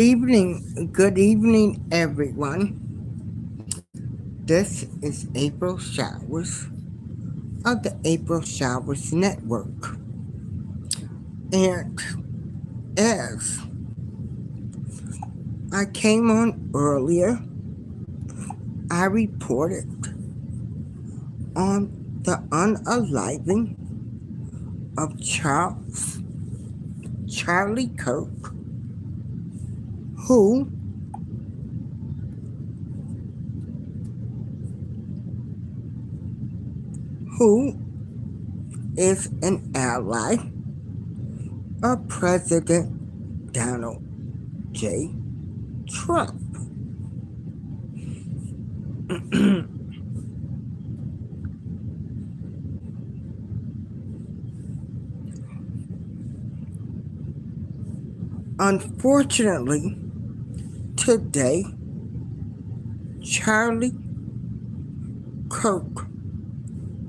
Good evening, everyone. This is April Showers of the April Showers Network. And as I came on earlier, I reported on the unaliving of Charlie Kirk, who who is an ally of President Donald J. Trump. Unfortunately, today, Charlie Kirk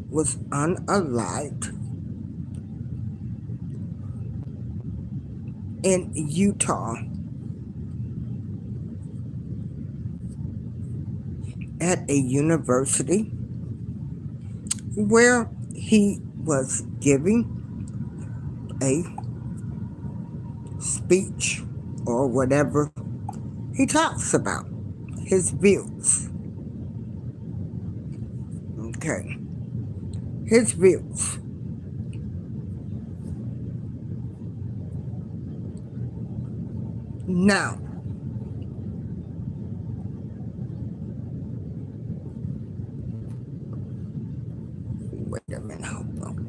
was unalived in Utah at a university where he was giving a speech or whatever he talks about, his views. Okay, his views. Now, wait a minute, hold on.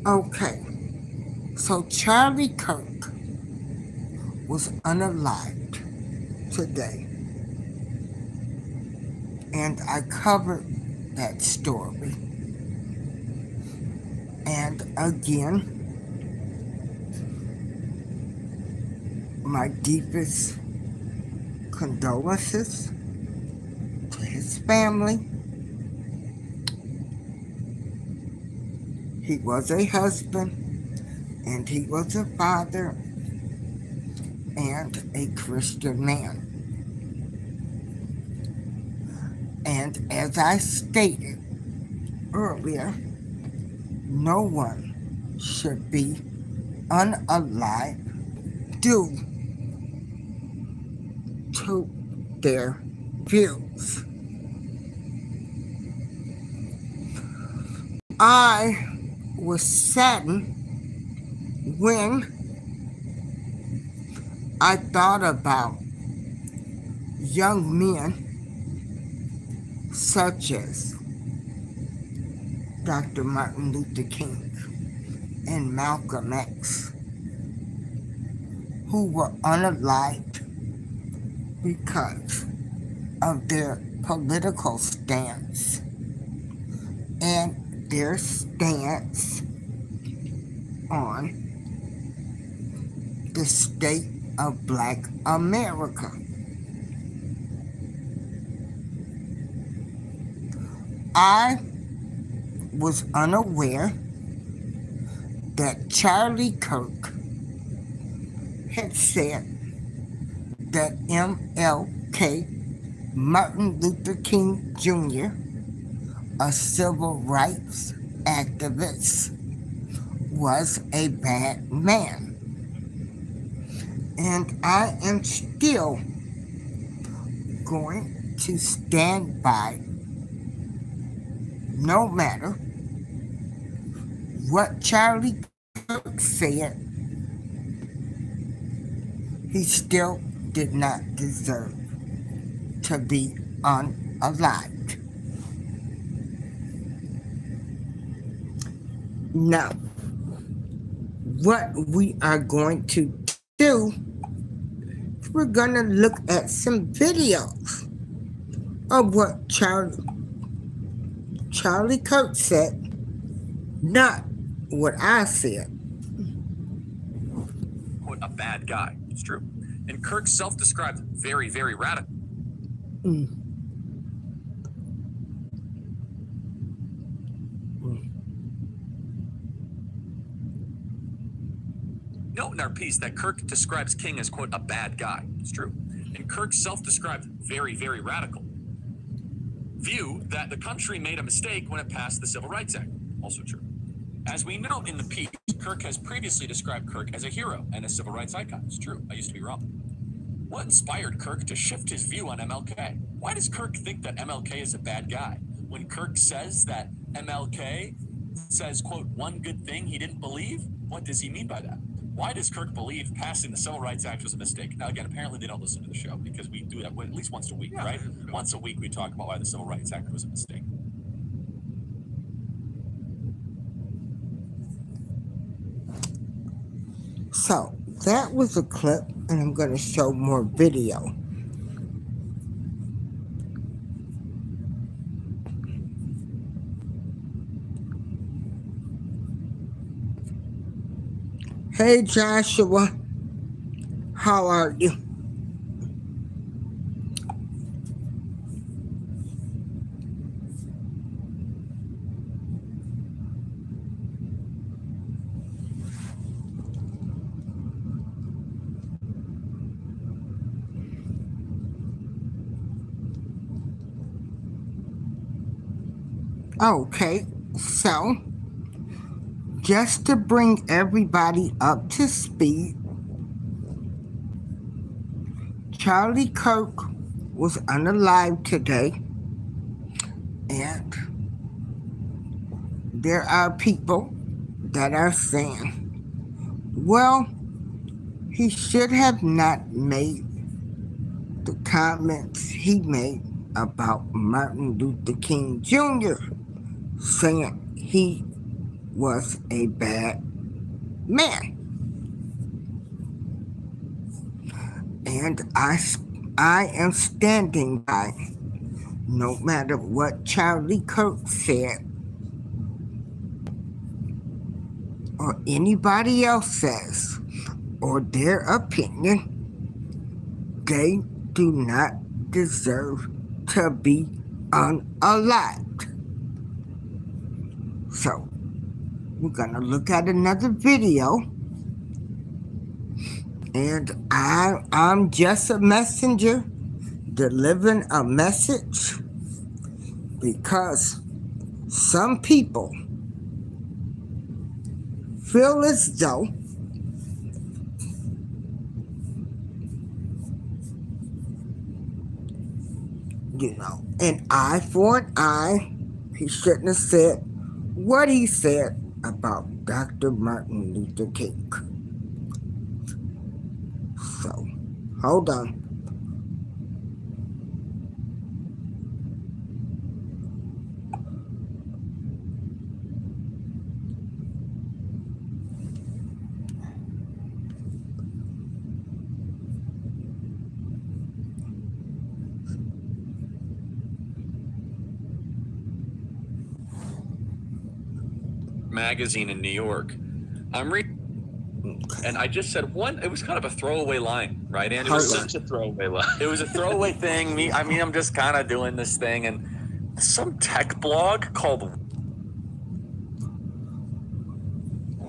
Okay, so Charlie Kirk was unalived today, and I covered that story. And again, my deepest condolences to his family. He was a husband, and he was a father, and a Christian man. And as I stated earlier, no one should be unalive due to their views. I was saddened when I thought about young men such as Dr. Martin Luther King and Malcolm X, who were unalived because of their political stance and their stance on the state of Black America. I was unaware that Charlie Kirk had said that MLK, Martin Luther King Jr., a civil rights activist, was a bad man. And I am still going to stand by, no matter what Charlie Kirk said, he still did not deserve to be unalived. Now, what we are going to do we're gonna look at some videos of what Charlie Kirk said, not what I said. Quote, a bad guy. It's true. And Kirk self-described very, very radical. Note in our piece that Kirk describes King as, quote, a bad guy. It's true. And Kirk self-described very, very radical. View that the country made a mistake when it passed the Civil Rights Act. Also true. As we note in the piece, Kirk has previously described Kirk as a hero and a civil rights icon. It's true. I used to be wrong. What inspired Kirk to shift his view on MLK? Why does Kirk think that MLK is a bad guy? When Kirk says that MLK says, quote, one good thing he didn't believe, what does he mean by that? Why does Kirk believe passing the Civil Rights Act was a mistake? Now, again, apparently they don't listen to the show because we do that at least once a week, right? Once a week we talk about why the Civil Rights Act was a mistake. So that was a clip, and I'm going to show more video. Hey Joshua, how are you? Okay, so just to bring everybody up to speed, Charlie Kirk was unalive today, and there are people that are saying, well, he should have not made the comments he made about Martin Luther King Jr., saying he was a bad man. And I am standing by, no matter what Charlie Kirk said or anybody else says or their opinion, they do not deserve to be unalived. So we're gonna look at another video, and I'm just a messenger delivering a message, because some people feel as though an eye for an eye. He shouldn't have said what he said about Dr. Martin Luther King. So, hold on. Magazine in New York. I'm reading, and I just said one. It was kind of a throwaway line, right, Andy? It was such a throwaway line. It was a throwaway thing. I'm just kind of doing this thing, and some tech blog called.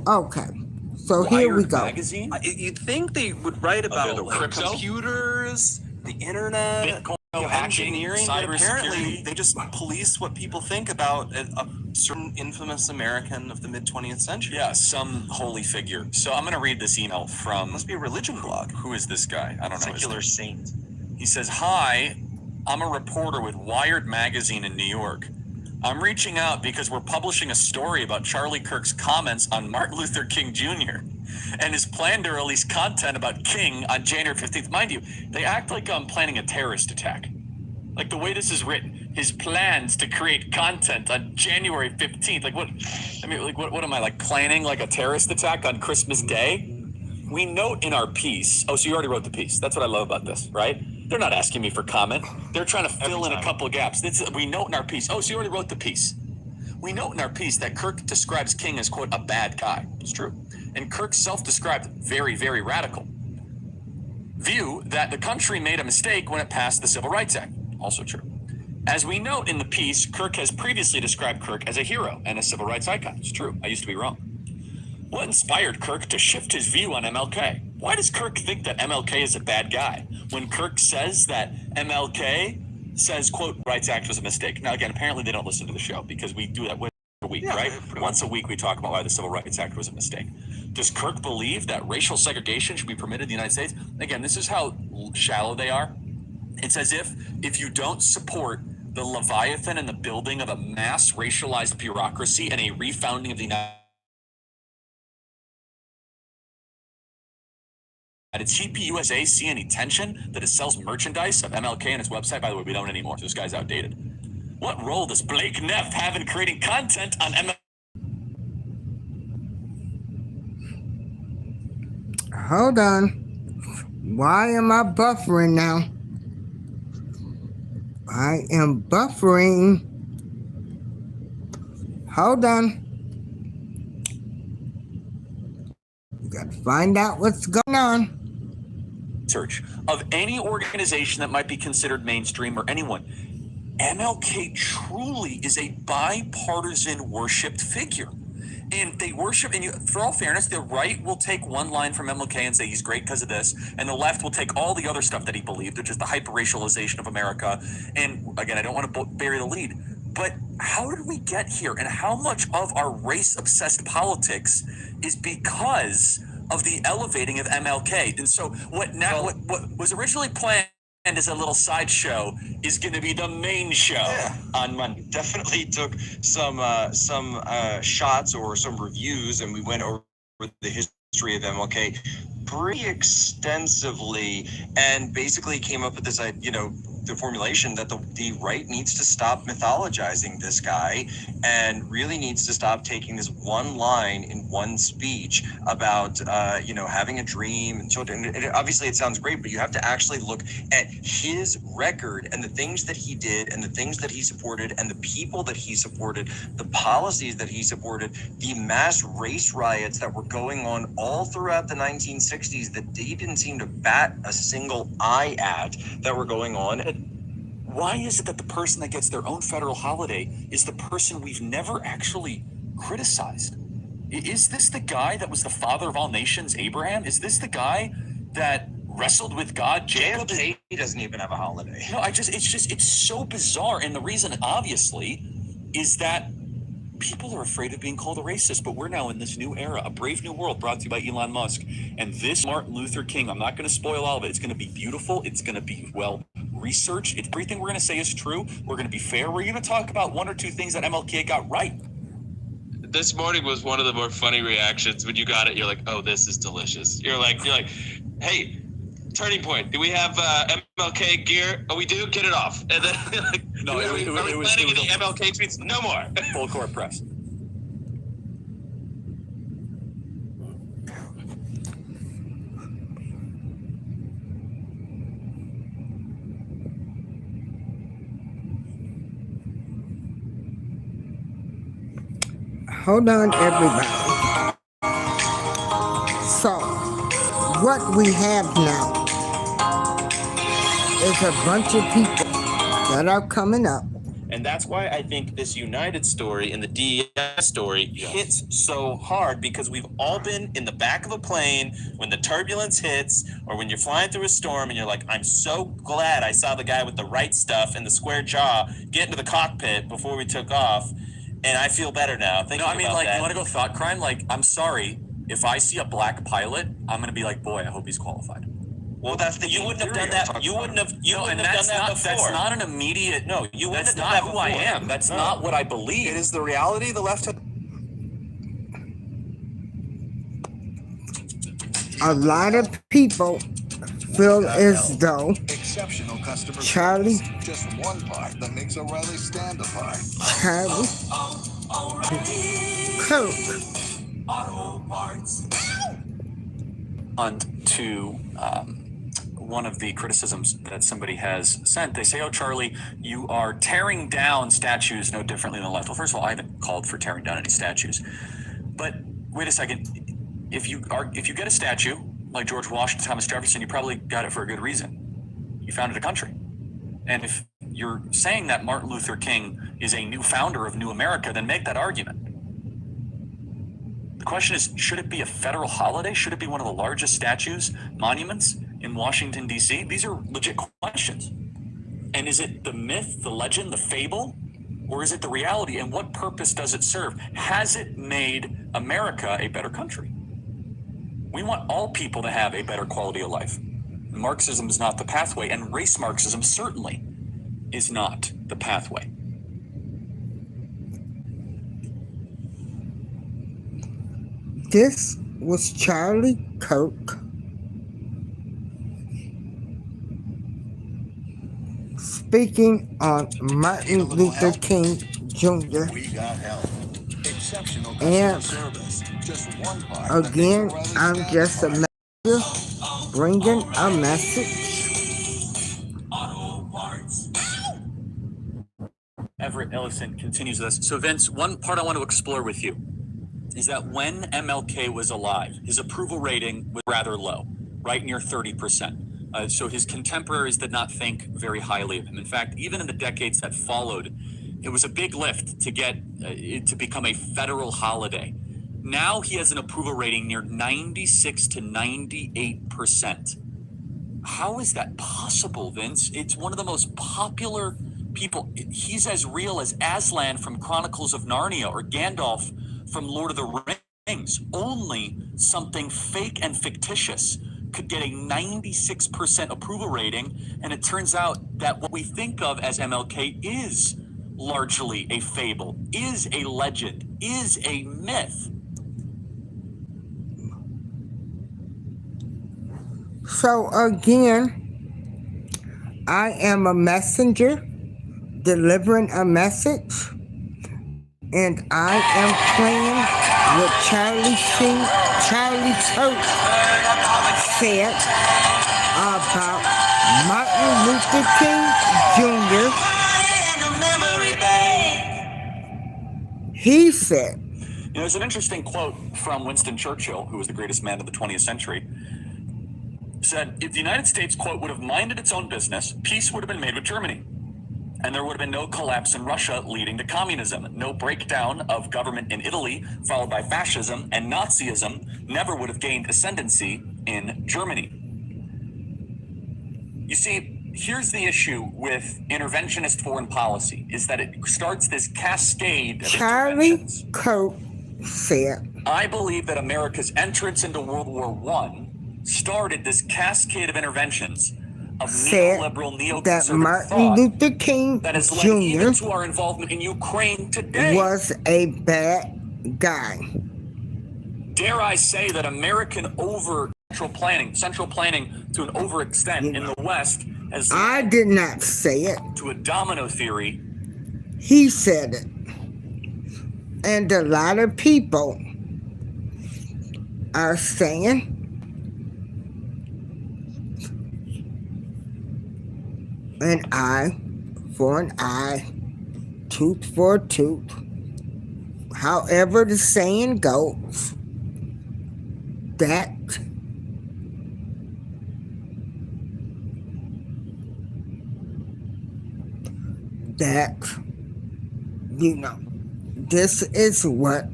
Okay, so here we go. Magazine? You'd think they would write about computers, the internet, Bitcoin, engineering, but apparently they just police what people think about a certain infamous American of the mid-20th century. Yeah, some holy figure. So I'm going to read this email from... Must be a religion blog. Who is this guy? I don't know. Secular saint. He says, hi, I'm a reporter with Wired Magazine in New York. I'm reaching out because we're publishing a story about Charlie Kirk's comments on Martin Luther King Jr. and his plan to release content about King on January 15th. Mind you, they act like I'm planning a terrorist attack. Like the way this is written, his plans to create content on January 15th. Like what? I mean, like what am I, like planning like a terrorist attack on Christmas Day? We note in our piece, oh, so you already wrote the piece. That's what I love about this, right? They're not asking me for comment. They're trying to fill in a couple of gaps. We note in our piece, oh, so you already wrote the piece. We note in our piece that Kirk describes King as, quote, a bad guy. It's true. And Kirk self-described very, very radical view that the country made a mistake when it passed the Civil Rights Act. Also true. As we note in the piece, Kirk has previously described Kirk as a hero and a civil rights icon. It's true. I used to be wrong. What inspired Kirk to shift his view on MLK? Why does Kirk think that MLK is a bad guy when Kirk says that MLK says, quote, Rights Act was a mistake? Now, again, apparently they don't listen to the show because we do that a week, right? Once a week we talk about why the Civil Rights Act was a mistake. Does Kirk believe that racial segregation should be permitted in the United States? Again, this is how shallow they are. It's as if you don't support the Leviathan and the building of a mass racialized bureaucracy and a refounding of the United TPUSA see any tension that it sells merchandise of MLK on its website? By the way, we don't anymore, so this guy's outdated. What role does Blake Neff have in creating content on MLK? Hold on. Why am I buffering now? I am buffering. Hold on. You got to find out what's going on. Search of any organization that might be considered mainstream or anyone. MLK truly is a bipartisan worshipped figure. And they worship, and for all fairness, the right will take one line from MLK and say he's great because of this, and the left will take all the other stuff that he believed, which is the hyper-racialization of America. And again, I don't want to bury the lead, but how did we get here? And how much of our race-obsessed politics is because of the elevating of MLK? And so what was originally planned as a little sideshow is going to be the main show on Monday. Definitely took some shots or some reviews, and we went over the history of MLK pretty extensively, and basically came up with this, the formulation that the right needs to stop mythologizing this guy and really needs to stop taking this one line in one speech about, having a dream and children. And obviously it sounds great, but you have to actually look at his record and the things that he did and the things that he supported and the people that he supported, the policies that he supported, the mass race riots that were going on all throughout the 1960s that he didn't seem to bat a single eye at, that were going on. Why is it that the person that gets their own federal holiday is the person we've never actually criticized? Is this the guy that was the father of all nations, Abraham? Is this the guy that wrestled with God, Jacob? JFK doesn't even have a holiday. No, it's so bizarre. And the reason, obviously, is that people are afraid of being called a racist, but we're now in this new era, a brave new world brought to you by Elon Musk. And this Martin Luther King, I'm not going to spoil all of it. It's going to be beautiful. It's going to be well researched. Everything we're going to say is true. We're going to be fair. We're going to talk about one or two things that MLK got right. This morning was one of the more funny reactions when you got it. You're like, oh, this is delicious. You're like, hey, turning point. Do we have MLK gear? Oh, we do. Get it off. And then like, no, are we planning any MLK tweets? No more. Full court press. Hold on, everybody. So, what we have now is a bunch of people that are coming up. And that's why I think this United story and the DEI story hits so hard, because we've all been in the back of a plane when the turbulence hits, or when you're flying through a storm and you're like, I'm so glad I saw the guy with the right stuff and the square jaw get into the cockpit before we took off. And I feel better now. You want to go thought crime? Like, I'm sorry, if I see a black pilot, I'm going to be like, boy, I hope he's qualified. Well, that's the you wouldn't have done that. You wouldn't have done that before. That's not an immediate. No, you wouldn't have done not that who before. I am. That's not what I believe. It is the reality. The left. A lot of people feel as though exceptional customer Charlie service, just one part that makes O'Reilly stand apart. Charlie Kirk to one of the criticisms that somebody has sent. They say, "Oh, Charlie, you are tearing down statues no differently than the left." Well, first of all, I haven't called for tearing down any statues. But wait a second. If you get a statue like George Washington, Thomas Jefferson, you probably got it for a good reason. You founded a country. And if you're saying that Martin Luther King is a new founder of New America, then make that argument. The question is, should it be a federal holiday? Should it be one of the largest statues, monuments in Washington, D.C.? These are legit questions. And is it the myth, the legend, the fable, or is it the reality? And what purpose does it serve? Has it made America a better country? We want all people to have a better quality of life. Marxism is not the pathway, and race Marxism certainly is not the pathway. This was Charlie Kirk speaking on Martin Luther King Jr. We got help. Exceptional And customer service. Just one part that makes again, O'Reilly I'm stand just a apart. messenger bringing a message. Everett Ellison continues this. So Vince, one part I want to explore with you is that when MLK was alive, his approval rating was rather low, right near 30%. So his contemporaries did not think very highly of him. In fact, even in the decades that followed, it was a big lift to get it to become a federal holiday. Now he has an approval rating near 96 to 98%. How is that possible, Vince? It's one of the most popular people. He's as real as Aslan from Chronicles of Narnia or Gandalf from Lord of the Rings. Only something fake and fictitious could get a 96% approval rating, and it turns out that what we think of as MLK is largely a fable, is a legend, is a myth. So again, I am a messenger delivering a message, and I am playing what Charlie Kirk said about Martin Luther King Jr. He said, There's an interesting quote from Winston Churchill, who was the greatest man of the 20th century. Said, if the United States, quote, would have minded its own business, peace would have been made with Germany. And there would have been no collapse in Russia leading to communism, no breakdown of government in Italy, followed by fascism, and Nazism never would have gained ascendancy in Germany. You see, here's the issue with interventionist foreign policy, is that it starts this cascade of Charlie interventions. Kirk said, I believe that America's entrance into World War I started this cascade of interventions of said neoliberal, that neoconservative Martin thought Luther King that has led even Jr. to our involvement in Ukraine today. was a bad guy. Dare I say that American central planning to an overextent in the West has I led did not say it. to a domino theory. He said it. And a lot of people are saying an eye for an eye, tooth for a tooth. However the saying goes, that this is what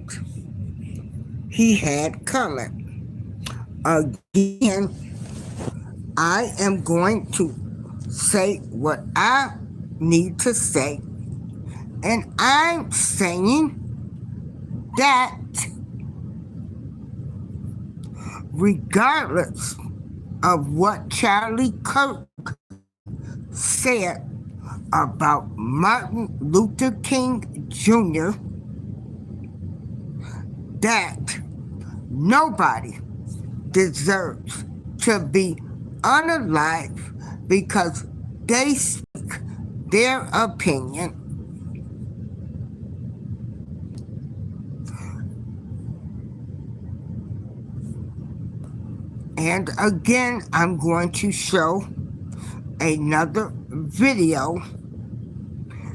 he had coming. Again, I am going to say what I need to say, and I'm saying that regardless of what Charlie Kirk said about Martin Luther King Jr., that nobody deserves to be unalive because they speak their opinion. And again, I'm going to show another video.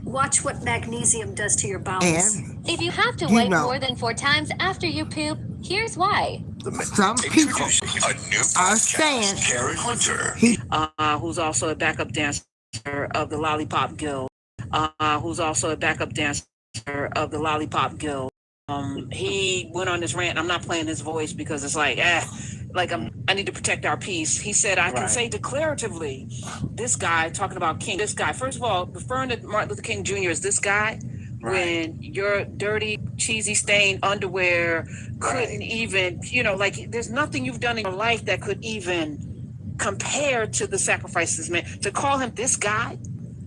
Watch what magnesium does to your bowels. And If you have to wipe more than 4 times after you poop, here's why. some people are saying Karen Hunter, who's also a backup dancer of the Lollipop Guild, who's also a backup dancer of the Lollipop Guild. He went on this rant. I'm not playing his voice because it's like, I need to protect our peace. He said, I can say declaratively, this guy, talking about King, this guy, first of all, referring to Martin Luther King Jr. as this guy, when your dirty, cheesy, stained underwear couldn't even, there's nothing you've done in your life that could even compare to the sacrifices, man. To call him this guy,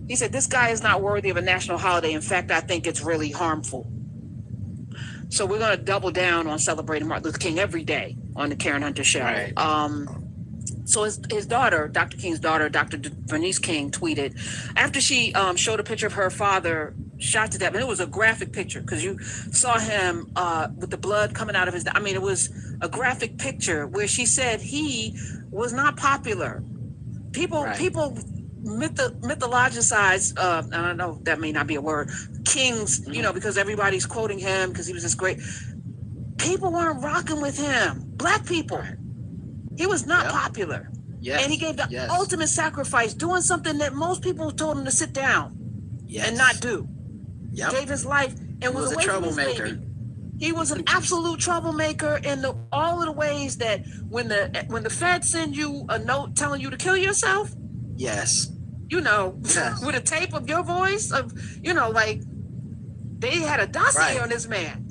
he said, this guy is not worthy of a national holiday. In fact, I think it's really harmful. So we're going to double down on celebrating Martin Luther King every day on the Karen Hunter Show. Right. So his daughter, Dr. King's daughter, Dr. Bernice King, tweeted after she showed a picture of her father shot to death. And it was a graphic picture because you saw him with the blood coming out of his. I mean, it was a graphic picture where she said he was not popular. People mythologicize. I don't know, that may not be a word. King's, because everybody's quoting him because he was this great. People weren't rocking with him. Black people. Right. He was not popular. Yes. And he gave the ultimate sacrifice, doing something that most people told him to sit down and not do. Yep. Gave his life and was away from his baby. He was an absolute troublemaker in all of the ways that when the Fed send you a note telling you to kill yourself. Yes. With a tape of your voice they had a dossier on this man.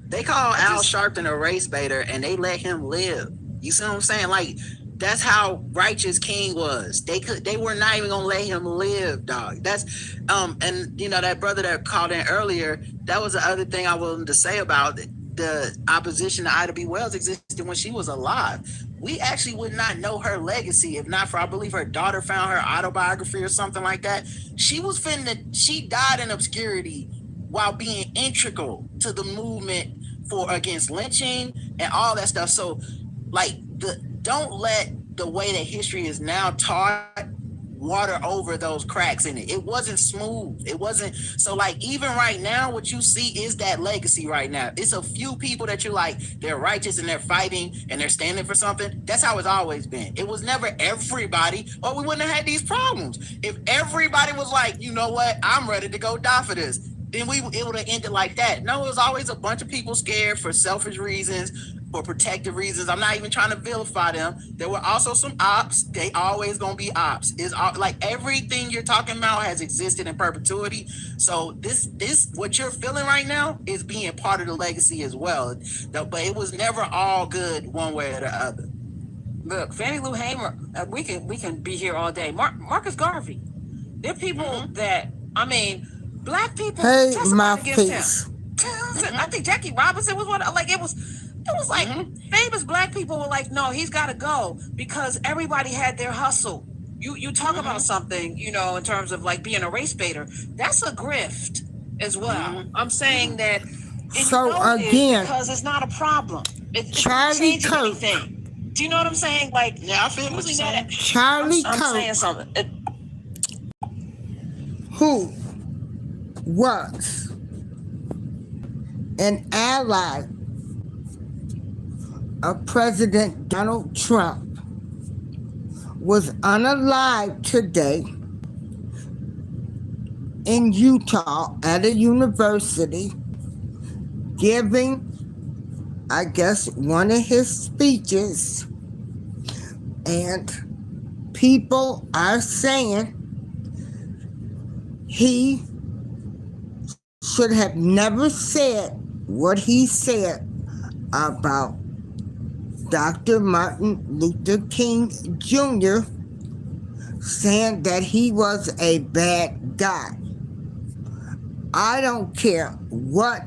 They call Al Sharpton a race baiter and they let him live. You see what I'm saying? Like, that's how righteous King was. They were not even gonna let him live, dog. That's and that brother that called in earlier, that was the other thing I wanted to say about it. The opposition to Ida B. Wells existed when she was alive. We actually would not know her legacy if not for, I believe her daughter found her autobiography or something like that. She died in obscurity while being integral to the movement against lynching and all that stuff. So don't let the way that history is now taught water over those cracks in it. It wasn't smooth. It wasn't. So even right now, what you see is that legacy right now. It's a few people that you're like, they're righteous and they're fighting and they're standing for something. That's how it's always been. It was never everybody, or we wouldn't have had these problems. If everybody was like, you know what, I'm ready to go die for this, then it would have ended like that. No, it was always a bunch of people scared for selfish reasons, for protective reasons. I'm not even trying to vilify them. There were also some ops. They always gonna be ops. Is everything you're talking about has existed in perpetuity. So this what you're feeling right now is being part of the legacy as well. But it was never all good one way or the other. Look, Fannie Lou Hamer, we can be here all day. Marcus Garvey. They're people that black people testified against him. I think Jackie Robinson was one. It was like famous black people were like, no, he's got to go because everybody had their hustle. You talk about something, in terms of being a race baiter. That's a grift as well. I'm saying that. So again, because it's not a problem. It's Charlie Kirk. Do you know what I'm saying? I feel what you're saying. Charlie Kirk. I'm saying something. Who was an ally of President Donald Trump, was unalive today in Utah at a university giving, I guess, one of his speeches, and people are saying he should have never said what he said about Dr. Martin Luther King Jr., saying that he was a bad guy. I don't care what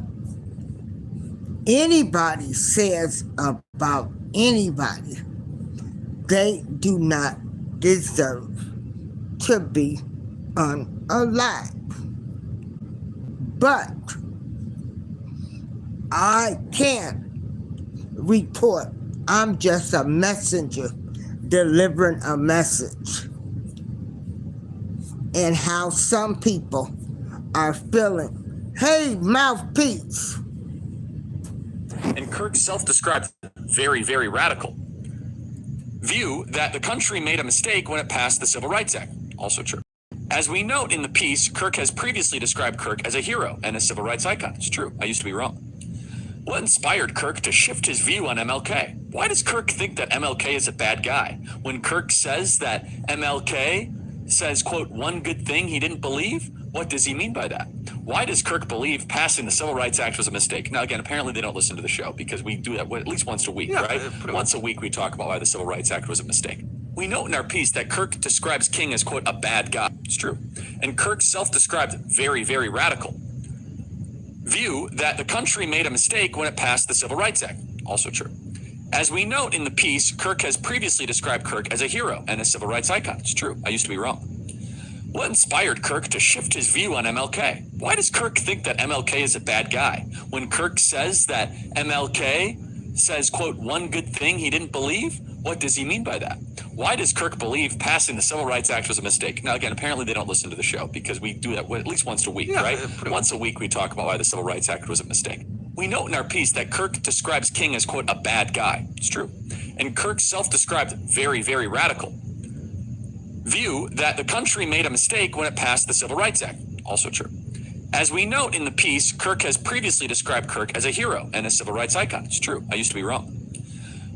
anybody says about anybody. They do not deserve to be unalive. But I can report. I'm just a messenger delivering a message, and how some people are feeling, hey, mouthpiece. And Kirk self-described very, very radical view that the country made a mistake when it passed the Civil Rights Act. Also true. As we note in the piece, Kirk has previously described Kirk as a hero and a civil rights icon. It's true. I used to be wrong. What inspired Kirk to shift his view on MLK? Why does Kirk think that MLK is a bad guy? When Kirk says that MLK says, quote, one good thing he didn't believe, what does he mean by that? Why does Kirk believe passing the Civil Rights Act was a mistake? Now, again, apparently they don't listen to the show because we do that at least once a week, right? Once a week we talk about why the Civil Rights Act was a mistake. We note in our piece that Kirk describes King as, quote, a bad guy. It's true. And Kirk self-described very, very radical view that the country made a mistake when it passed the Civil Rights Act. Also true. As we note in the piece, Kirk has previously described Kirk as a hero and a civil rights icon. It's true. I used to be wrong. What inspired Kirk to shift his view on MLK? Why does Kirk think that MLK is a bad guy? When Kirk says that MLK says, quote, one good thing he didn't believe, what does he mean by that? Why does Kirk believe passing the Civil Rights Act was a mistake? Now, again, apparently they don't listen to the show because we do that at least once a week, right? Once a week we talk about why the Civil Rights Act was a mistake. We note in our piece that Kirk describes King as, quote, a bad guy. It's true. And Kirk self-described very, very radical view that the country made a mistake when it passed the Civil Rights Act. Also true. As we note in the piece, Kirk has previously described Kirk as a hero and a civil rights icon. It's true. I used to be wrong.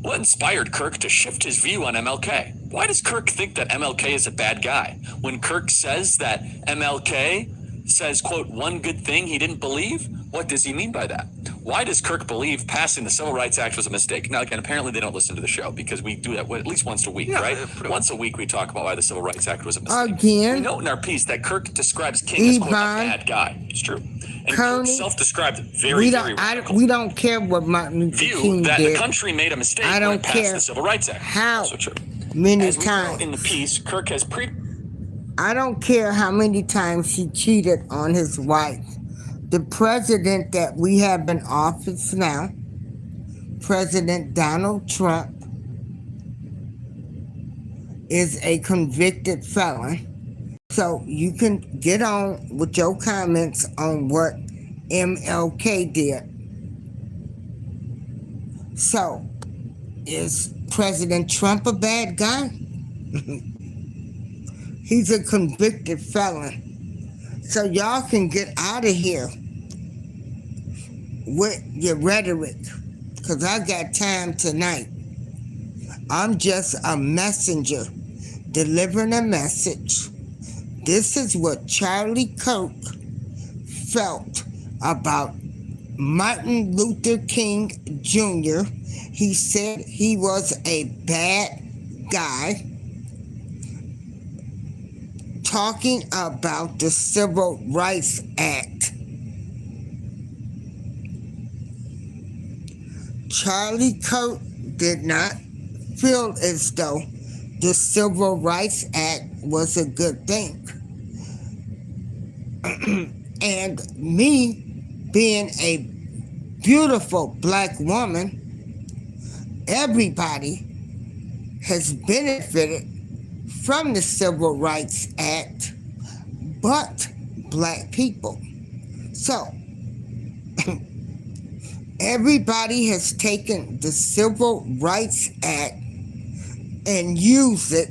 What inspired Kirk to shift his view on MLK? Why does Kirk think that MLK is a bad guy? When Kirk says that MLK says, quote, one good thing he didn't believe, what does he mean by that? Why does Kirk believe passing the Civil Rights Act was a mistake? Now, again, apparently they don't listen to the show because we do that at least once a week, right? Once a week we talk about why the Civil Rights Act was a mistake. Again, we note in our piece that Kirk describes King as, quote, a bad guy. It's true. And Kirk self-described very, very radical. We don't care what Martin Luther King that did. The country made a mistake I don't when it passed care the Civil Rights Act. How also true. Many As we times. note in the piece, Kirk has I don't care how many times he cheated on his wife. The president that we have in office now, President Donald Trump, is a convicted felon. So you can get on with your comments on what MLK did. So, is President Trump a bad guy? He's a convicted felon. So y'all can get out of here with your rhetoric, because I got time tonight. I'm just a messenger delivering a message. This is what Charlie Kirk felt about Martin Luther King Jr. He said he was a bad guy, talking about the Civil Rights Act. Charlie Kirk did not feel as though the Civil Rights Act was a good thing. And me, being a beautiful black woman, everybody has benefited from the Civil Rights Act, but black people. So, everybody has taken the Civil Rights Act and used it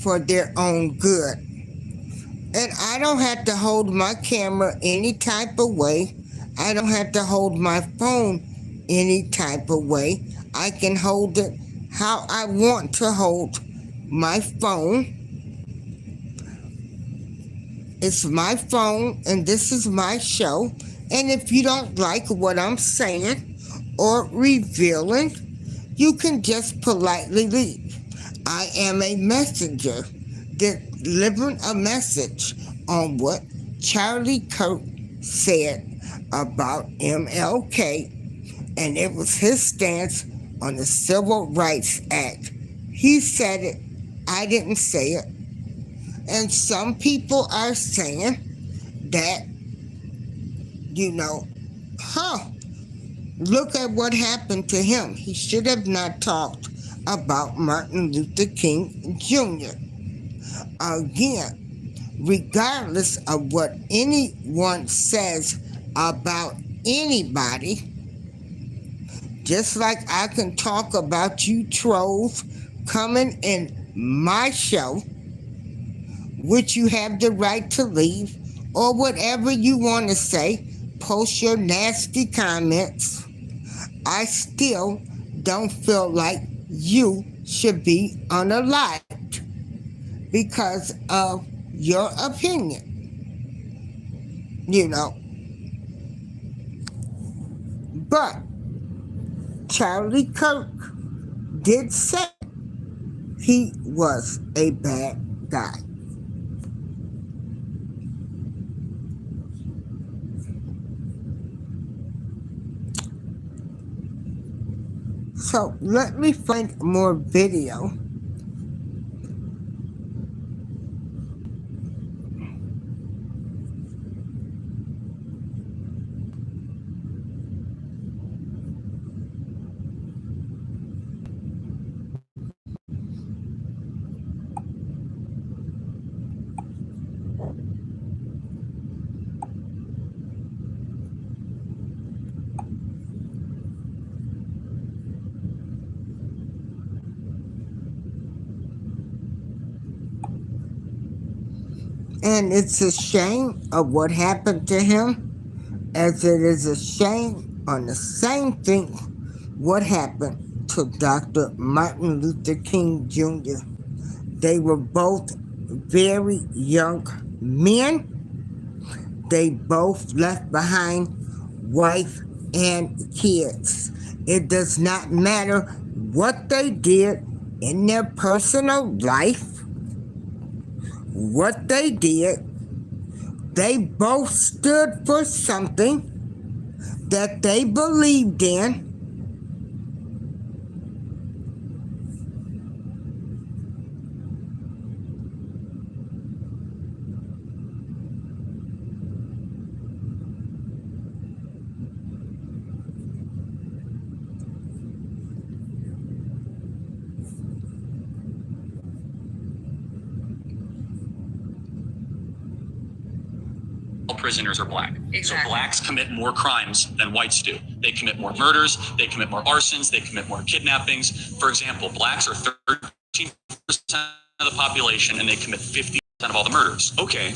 for their own good. And I don't have to hold my camera any type of way. I don't have to hold my phone any type of way. I can hold it how I want to hold my phone. It's my phone and this is my show. And if you don't like what I'm saying or revealing, you can just politely leave. I am a messenger delivering a message on what Charlie Kirk said about MLK, and it was his stance on the Civil Rights Act. He said it, I didn't say it. And some people are saying that, look at what happened to him. He should have not talked about Martin Luther King Jr. Again, regardless of what anyone says about anybody, just like I can talk about you trolls coming in my show, which you have the right to leave, or whatever you want to say, post your nasty comments. I still don't feel like you should be unalived because of your opinion. But Charlie Kirk did say he was a bad guy. So let me find more video. And it's a shame of what happened to him, as it is a shame on the same thing what happened to Dr. Martin Luther King Jr. They were both very young men. They both left behind wife and kids. It does not matter what they did in their personal life. What they did, they both stood for something that they believed in. Prisoners are black. Exactly. So blacks commit more crimes than whites do. They commit more murders, they commit more arsons, they commit more kidnappings. For example, blacks are 13% of the population and they commit 50% of all the murders. Okay,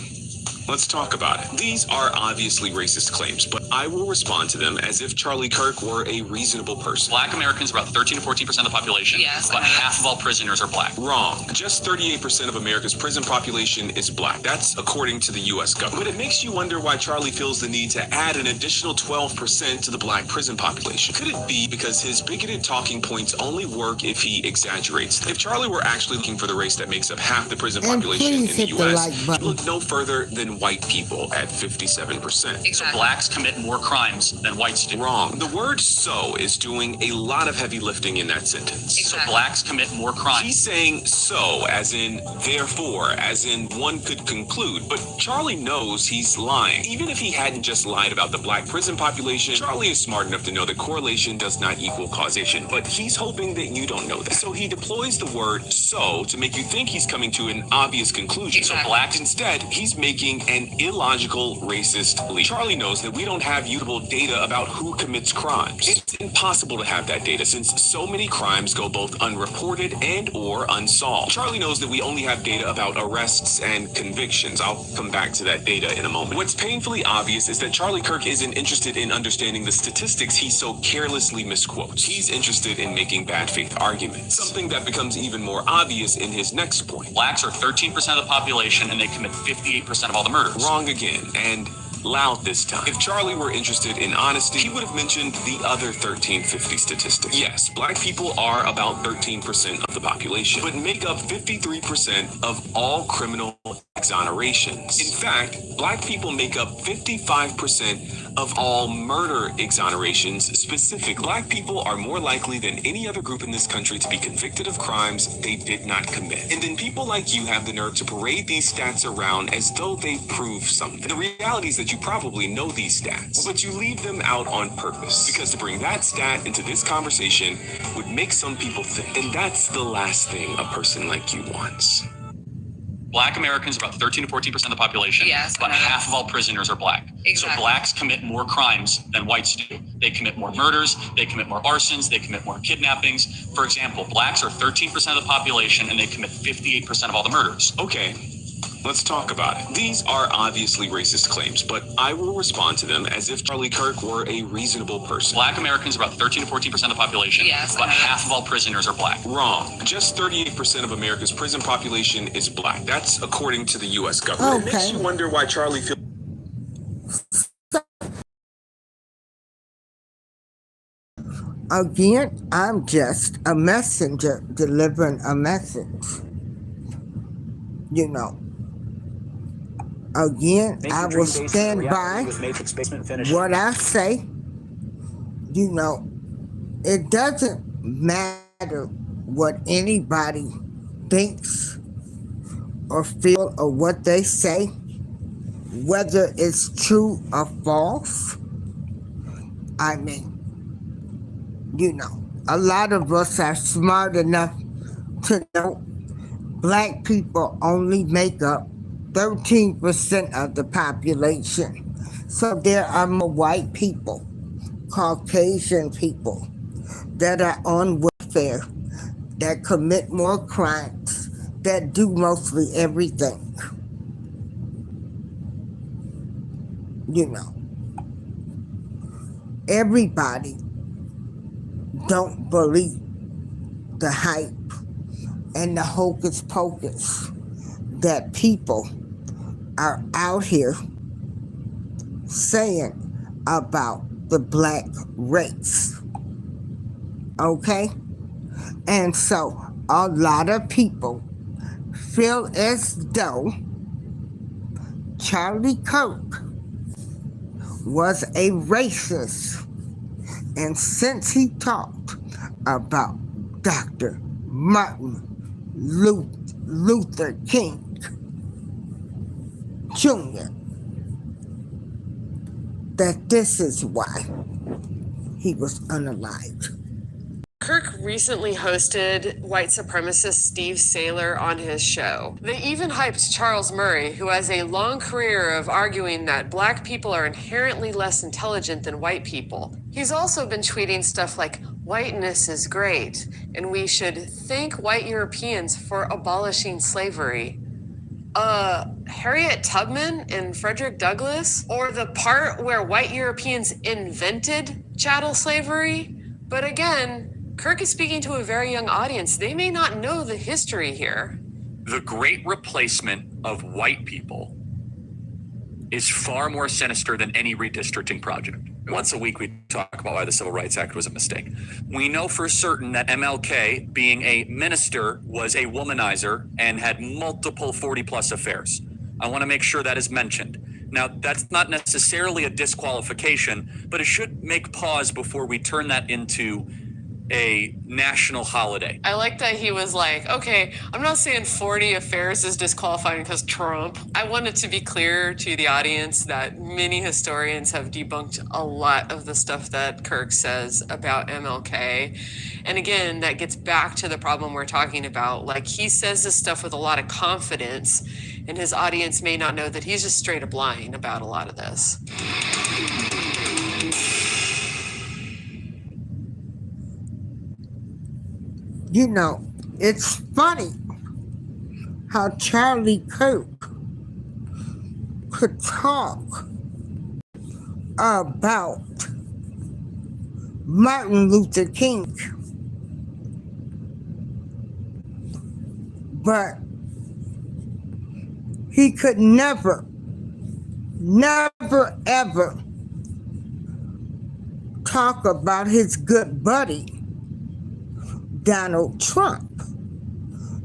let's talk about it. These are obviously racist claims, but I will respond to them as if Charlie Kirk were a reasonable person. Black Americans are about 13 to 14% of the population. Yes. About half of all prisoners are black. Wrong. Just 38% of America's prison population is black. That's according to the U.S. government. But it makes you wonder why Charlie feels the need to add an additional 12% to the black prison population. Could it be because his bigoted talking points only work if he exaggerates them? If Charlie were actually looking for the race that makes up half the prison population in the U.S., he'd look no further than white people at 57%. Exactly. So blacks commit more crimes than whites do. Wrong. The word "so" is doing a lot of heavy lifting in that sentence. Exactly. So blacks commit more crimes. He's saying "so" as in therefore, as in one could conclude, but Charlie knows he's lying. Even if he hadn't just lied about the black prison population, Charlie is smart enough to know that correlation does not equal causation, but he's hoping that you don't know that. So he deploys the word "so" to make you think he's coming to an obvious conclusion. Exactly. So blacks instead, he's making an illogical, racist leap. Charlie knows that we don't have usable data about who commits crimes. It's impossible to have that data since so many crimes go both unreported and or unsolved. Charlie knows that we only have data about arrests and convictions. I'll come back to that data in a moment. What's painfully obvious is that Charlie Kirk isn't interested in understanding the statistics he so carelessly misquotes. He's interested in making bad faith arguments, something that becomes even more obvious in his next point. Blacks are 13% of the population and they commit 58% of all the murders. Wrong again, and loud this time. If Charlie were interested in honesty, he would have mentioned the other 1350 statistic. Yes, black people are about 13% of the population, but make up 53% of all criminal exonerations. In fact, black people make up 55% of all murder exonerations. Specific black people are more likely than any other group in this country to be convicted of crimes they did not commit. And then people like you have the nerve to parade these stats around as though they prove something. The reality is that you probably know these stats, but you leave them out on purpose, because to bring that stat into this conversation would make some people think, and that's the last thing a person like you wants. Black Americans are about 13 to 14% of the population. Yes, About half of all prisoners are black. Exactly. So blacks commit more crimes than whites do. They commit more murders, they commit more arsons, they commit more kidnappings. For example, blacks are 13% of the population and they commit 58% of all the murders. Okay, let's talk about it. These are obviously racist claims, but I will respond to them as if Charlie Kirk were a reasonable person. Black Americans are about 13 to 14% of the population. Yes, About half of all prisoners are black. Wrong. Just 38% of America's prison population is black. That's according to the U.S. government. It makes you wonder why Charlie feels. Again, I'm just a messenger delivering a message. You know. Again, I will stand by what I say. You know, it doesn't matter what anybody thinks or feel or what they say, whether it's true or false. I mean, you know, a lot of us are smart enough to know black people only make up 13% of the population. So there are more white people, Caucasian people that are on welfare, that commit more crimes, that do mostly everything. You know, everybody don't believe the hype and the hocus pocus that people are out here saying about the black race. Okay? And so a lot of people feel as though Charlie Kirk was a racist. And since he talked about Dr. Martin Luther King Jr., that this is why he was unalived. Kirk recently hosted white supremacist Steve Saylor on his show. They even hyped Charles Murray, who has a long career of arguing that black people are inherently less intelligent than white people. He's also been tweeting stuff like, whiteness is great, and we should thank white Europeans for abolishing slavery. Harriet Tubman and Frederick Douglass, or the part where white Europeans invented chattel slavery. But again, Kirk is speaking to a very young audience. They may not know the history here. The great replacement of white people is far more sinister than any redistricting project. Once a week, we talk about why the Civil Rights Act was a mistake. We know for certain that MLK, being a minister, was a womanizer and had multiple 40-plus affairs. I want to make sure that is mentioned. Now, that's not necessarily a disqualification, but it should make pause before we turn that into a national holiday. I like that he was like, okay, I'm not saying 40 affairs is disqualifying because Trump. I wanted to be clear to the audience that many historians have debunked a lot of the stuff that Kirk says about MLK. And again, that gets back to the problem we're talking about. Like, he says this stuff with a lot of confidence, and his audience may not know that he's just straight up lying about a lot of this. You know, it's funny how Charlie Kirk could talk about Martin Luther King, but he could never, ever talk about his good buddy, Donald Trump.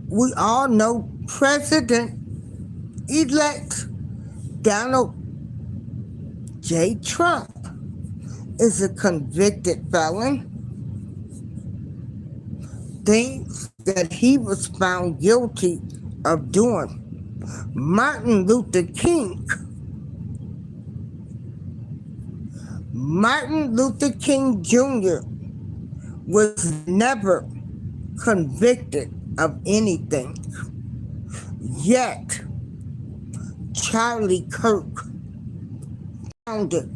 We all know President elect Donald J. Trump is a convicted felon. Things that he was found guilty of doing. Martin Luther King Jr. was never convicted of anything. Yet, Charlie Kirk found it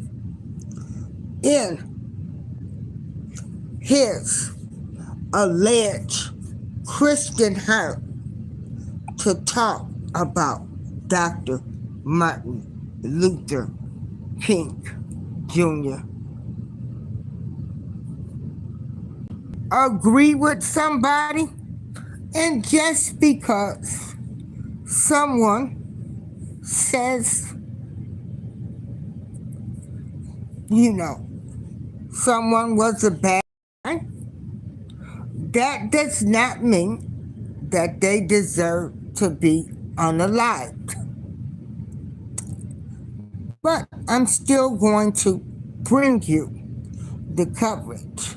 in his alleged Christian heart to talk about Dr. Martin Luther King Jr. Agree with somebody, and just because someone says, someone was a bad guy, that does not mean that they deserve to be unalived. But I'm still going to bring you the coverage.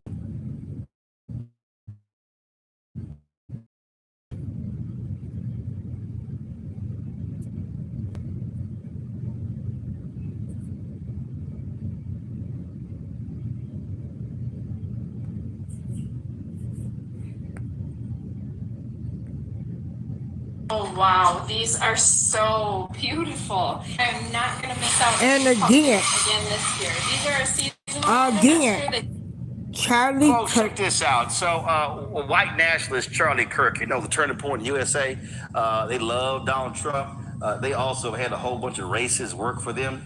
Oh wow, these are so beautiful. I'm not gonna miss out. And again this year. These are seasonal. Charlie Kirk. Check this out. So, white nationalist Charlie Kirk, the turning point in USA, they love Donald Trump. They also had a whole bunch of racists work for them.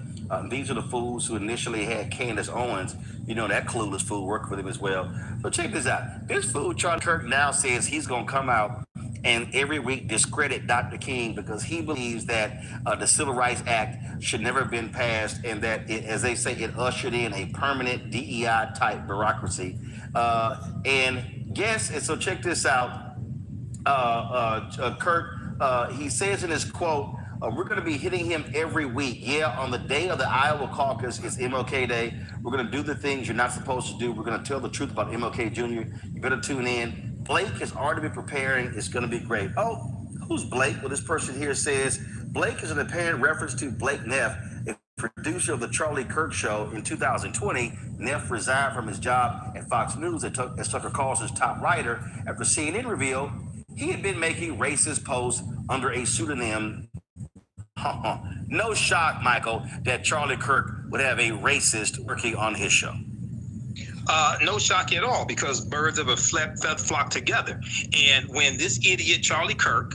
These are the fools who initially had Candace Owens, that clueless fool work for them as well. But check this out. This fool, Charlie Kirk, now says he's going to come out and every week discredit Dr. King because he believes that the Civil Rights Act should never have been passed and that, as they say, it ushered in a permanent DEI-type bureaucracy. And so check this out. Kirk, he says in his quote, we're going to be hitting him every week. Yeah, on the day of the Iowa caucus, it's MLK Day. We're going to do the things you're not supposed to do. We're going to tell the truth about MLK Jr. You better tune in. Blake has already been preparing. It's going to be great. Oh, who's Blake? Well, this person here says Blake is an apparent reference to Blake Neff, a producer of the Charlie Kirk Show. In 2020, Neff resigned from his job at Fox News as Tucker Carlson's top writer after CNN revealed he had been making racist posts under a pseudonym. No shock, Michael, that Charlie Kirk would have a racist working on his show. No shock at all, because birds of a feather flock together. And when this idiot Charlie Kirk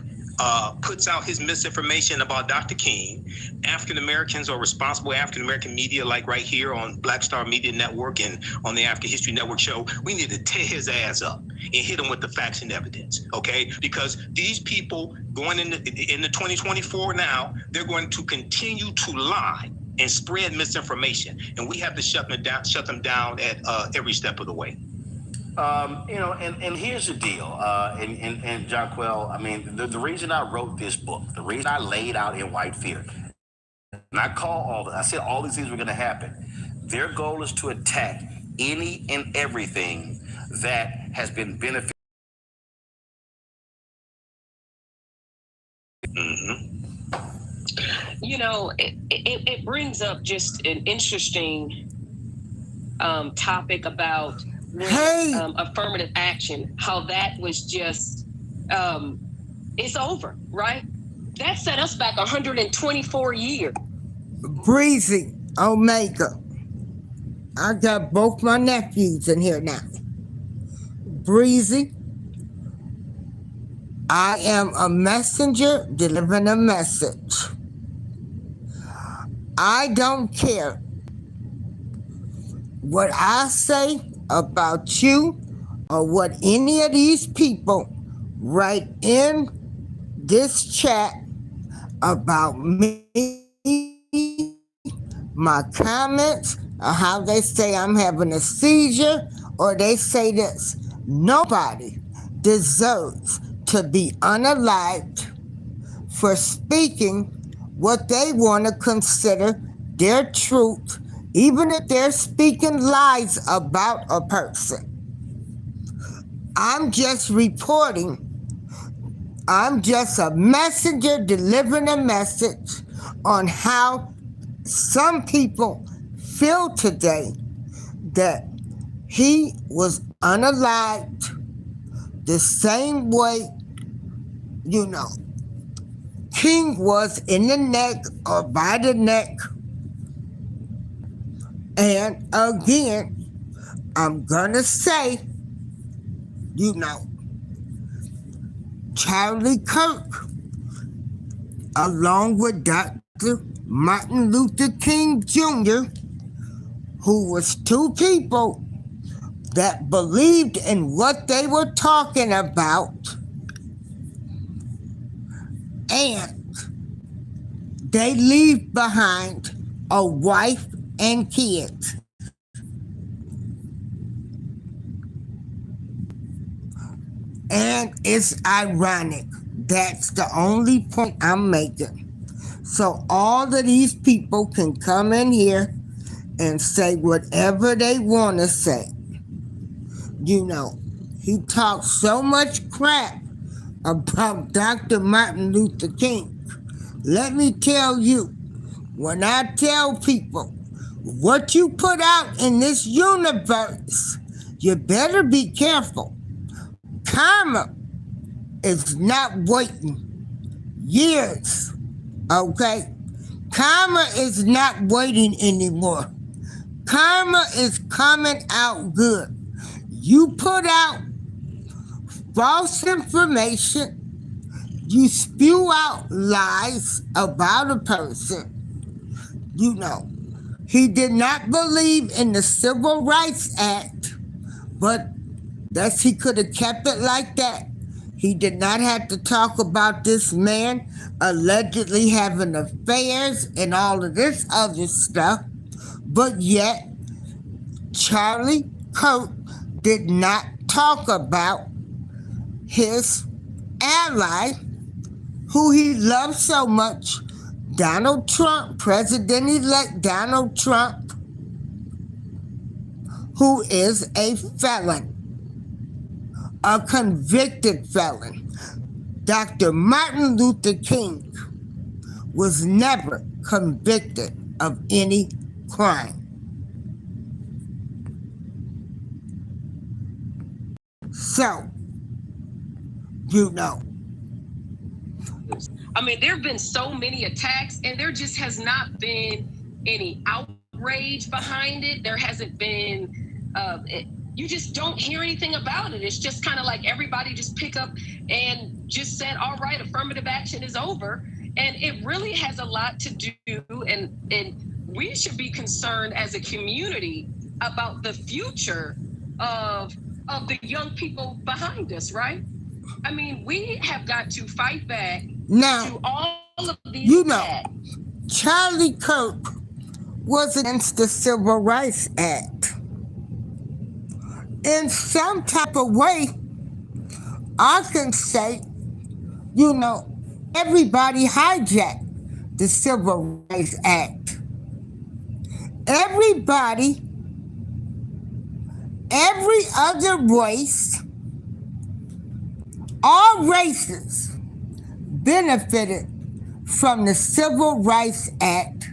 puts out his misinformation about Dr. King, African Americans or responsible African American media, like right here on Black Star Media Network and on the African History Network show, we need to tear his ass up and hit him with the facts and evidence, okay? Because these people going into 2024 now, they're going to continue to lie and spread misinformation, and we have to shut them down at every step of the way. And here's the deal, and Jonquel, I mean, the reason I wrote this book, the reason I laid out in white fear, and I said all these things were going to happen. Their goal is to attack any and everything that has been beneficial. Mm-hmm. It brings up just an interesting topic about affirmative action, how that was just, it's over, right? That set us back 124 years. Breezy, Omega. I got both my nephews in here now. Breezy, I am a messenger delivering a message. I don't care what I say about you or what any of these people write in this chat about me, my comments, or how they say I'm having a seizure, or they say this. Nobody deserves to be unalived for speaking what they want to consider their truth, even if they're speaking lies about a person. I'm just reporting. I'm just a messenger delivering a message on how some people feel today that he was unalived the same way, King was in the neck or by the neck. And again, I'm gonna say, Charlie Kirk, along with Dr. Martin Luther King Jr., who was two people that believed in what they were talking about, and they leave behind a wife and kids. And it's ironic. That's the only point I'm making. So all of these people can come in here and say whatever they want to say. He talks so much crap about Dr. Martin Luther King. Let me tell you, when I tell people what you put out in this universe, you better be careful. Karma is not waiting years, okay? Karma is not waiting anymore. Karma is coming out good. You put out false information, you spew out lies about a person. He did not believe in the Civil Rights Act, but he could have kept it like that. He did not have to talk about this man allegedly having affairs and all of this other stuff, but yet Charlie Kirk did not talk about his ally, who he loved so much, Donald Trump, President-elect Donald Trump, who is a felon, a convicted felon. Dr. Martin Luther King was never convicted of any crime. So, I mean, there have been so many attacks, and there just has not been any outrage behind it. There hasn't been, you just don't hear anything about it. It's just kind of like everybody just pick up and just said, all right, affirmative action is over. And it really has a lot to do, and we should be concerned as a community about the future of the young people behind us, right? I mean, we have got to fight back to all of these attacks. Charlie Kirk was against the Civil Rights Act. In some type of way, I can say, everybody hijacked the Civil Rights Act. Everybody, every other race, all races benefited from the Civil Rights Act,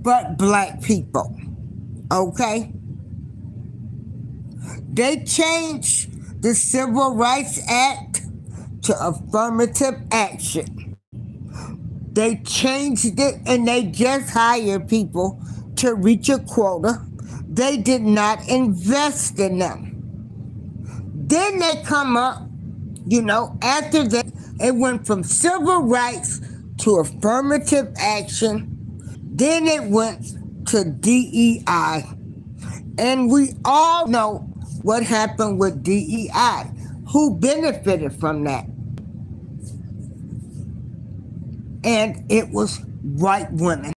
but black people, okay? They changed the Civil Rights Act to affirmative action. They changed it and they just hired people to reach a quota. They did not invest in them. Then they come up, after that, it went from civil rights to affirmative action. Then it went to DEI. And we all know what happened with DEI. Who benefited from that? And it was white women.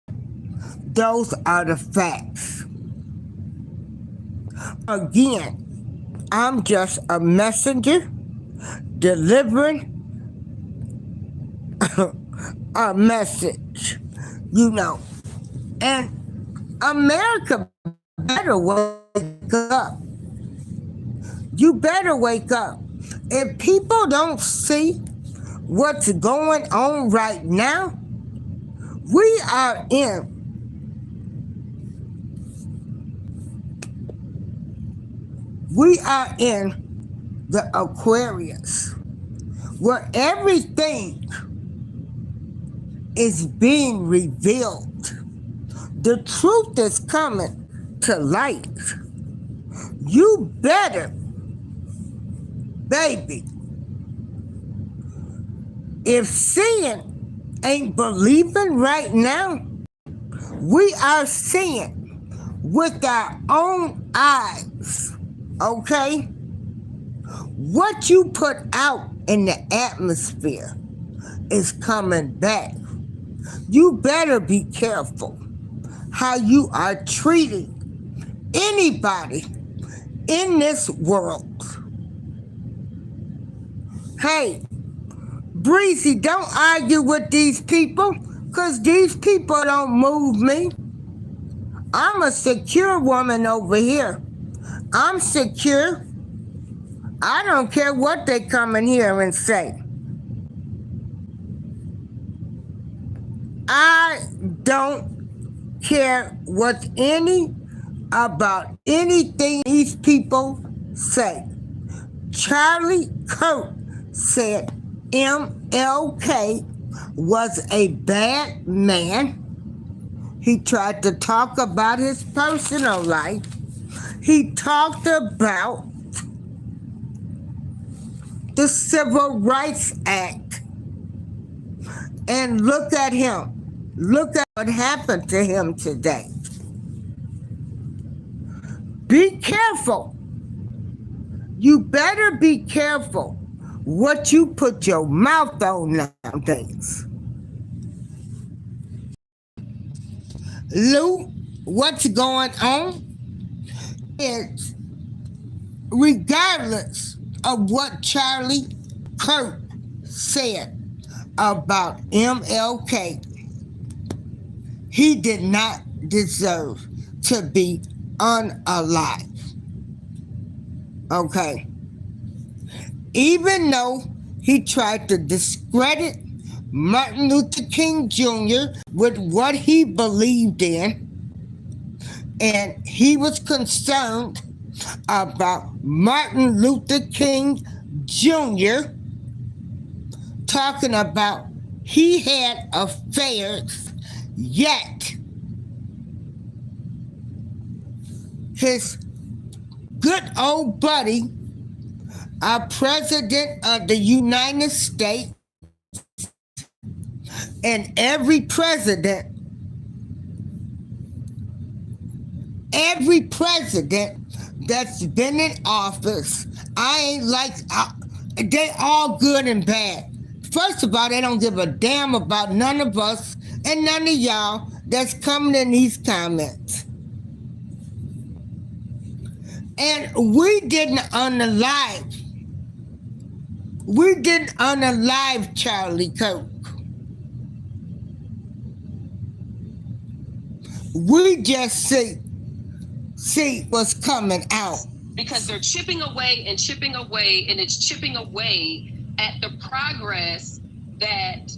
Those are the facts. Again, I'm just a messenger delivering a message, and America better wake up. You better wake up. If people don't see what's going on right now, we are in the Aquarius, where everything is being revealed. The truth is coming to light. You better, baby, if seeing ain't believing right now, we are seeing with our own eyes, okay? What you put out in the atmosphere is coming back. You better be careful how you are treating anybody in this world. Hey, Breezy, don't argue with these people, because these people don't move me. I'm a secure woman over here. I'm secure. I don't care what they come in here and say. I don't care what about anything these people say. Charlie Kirk said MLK was a bad man. He tried to talk about his personal life. He talked about the Civil Rights Act. And look at him. Look at what happened to him today. Be careful. You better be careful what you put your mouth on nowadays. Lou, what's going on? It's regardless of what Charlie Kirk said about MLK, he did not deserve to be unalive. Okay. Even though he tried to discredit Martin Luther King Jr. with what he believed in, and he was concerned about Martin Luther King Jr. talking about he had affairs, yet his good old buddy, our president of the United States, and every president that's been in office, they all good and bad. First of all, they don't give a damn about none of us and none of y'all that's coming in these comments. And we didn't unalive Charlie Kirk. We just see what's coming out. Because they're chipping away, and it's chipping away at the progress that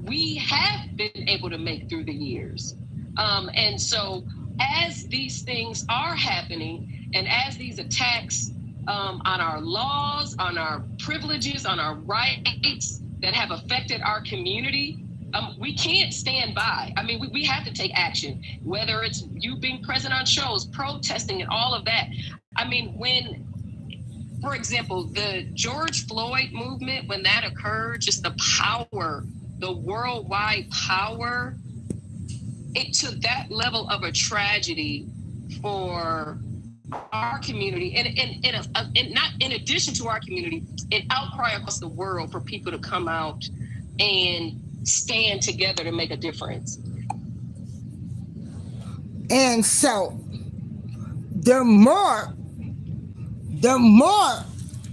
we have been able to make through the years. And so as these things are happening, and as these attacks on our laws, on our privileges, on our rights that have affected our community, we can't stand by. I mean, we have to take action, whether it's you being present on shows, protesting, and all of that. I mean, when, for example, the George Floyd movement, when that occurred, just the power, the worldwide power, it took that level of a tragedy for our community, and not in addition to our community, an outcry across the world for people to come out and stand together to make a difference. And so the more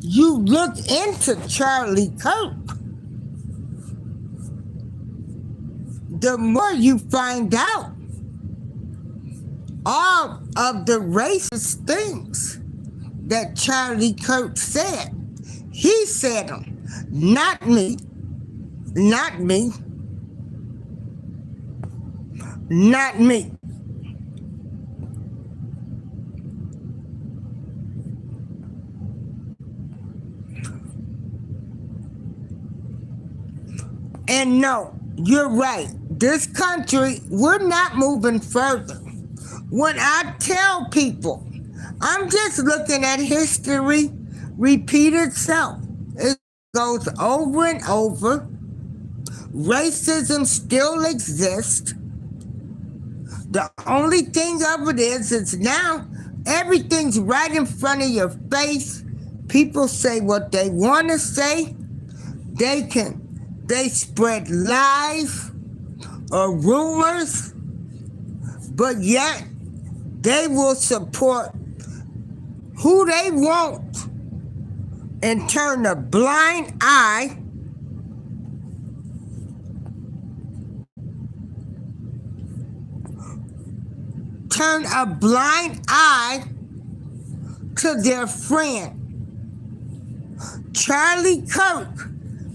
you look into Charlie Kirk, the more you find out all of the racist things that Charlie Kirk said. He said them, not me, not me, not me. And no, you're right. This country, we're not moving further. When I tell people, I'm just looking at history repeat itself. It goes over and over. Racism still exists. The only thing of it is now everything's right in front of your face. People say what they want to say. They spread lies or rumors, but yet they will support who they want and turn a blind eye to their friend. Charlie Kirk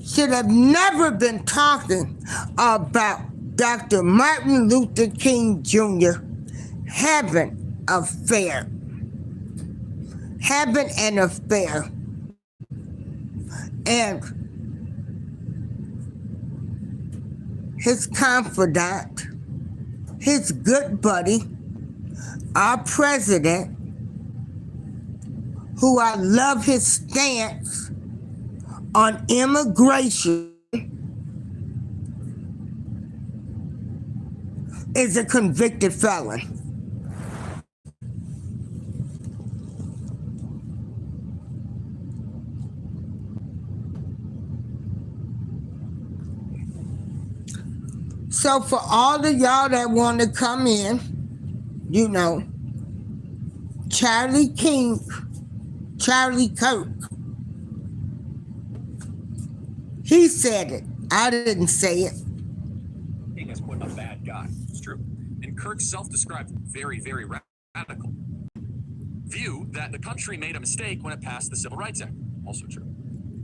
should have never been talking about Dr. Martin Luther King Jr. having an affair. And his confidant, his good buddy, our president, who I love his stance on immigration, is a convicted felon. So for all of y'all that want to come in, you know, Charlie Kirk, he said it. I didn't say it. King is quote a bad guy. It's true. And Kirk self-described very, very radical view that the country made a mistake when it passed the Civil Rights Act. Also true.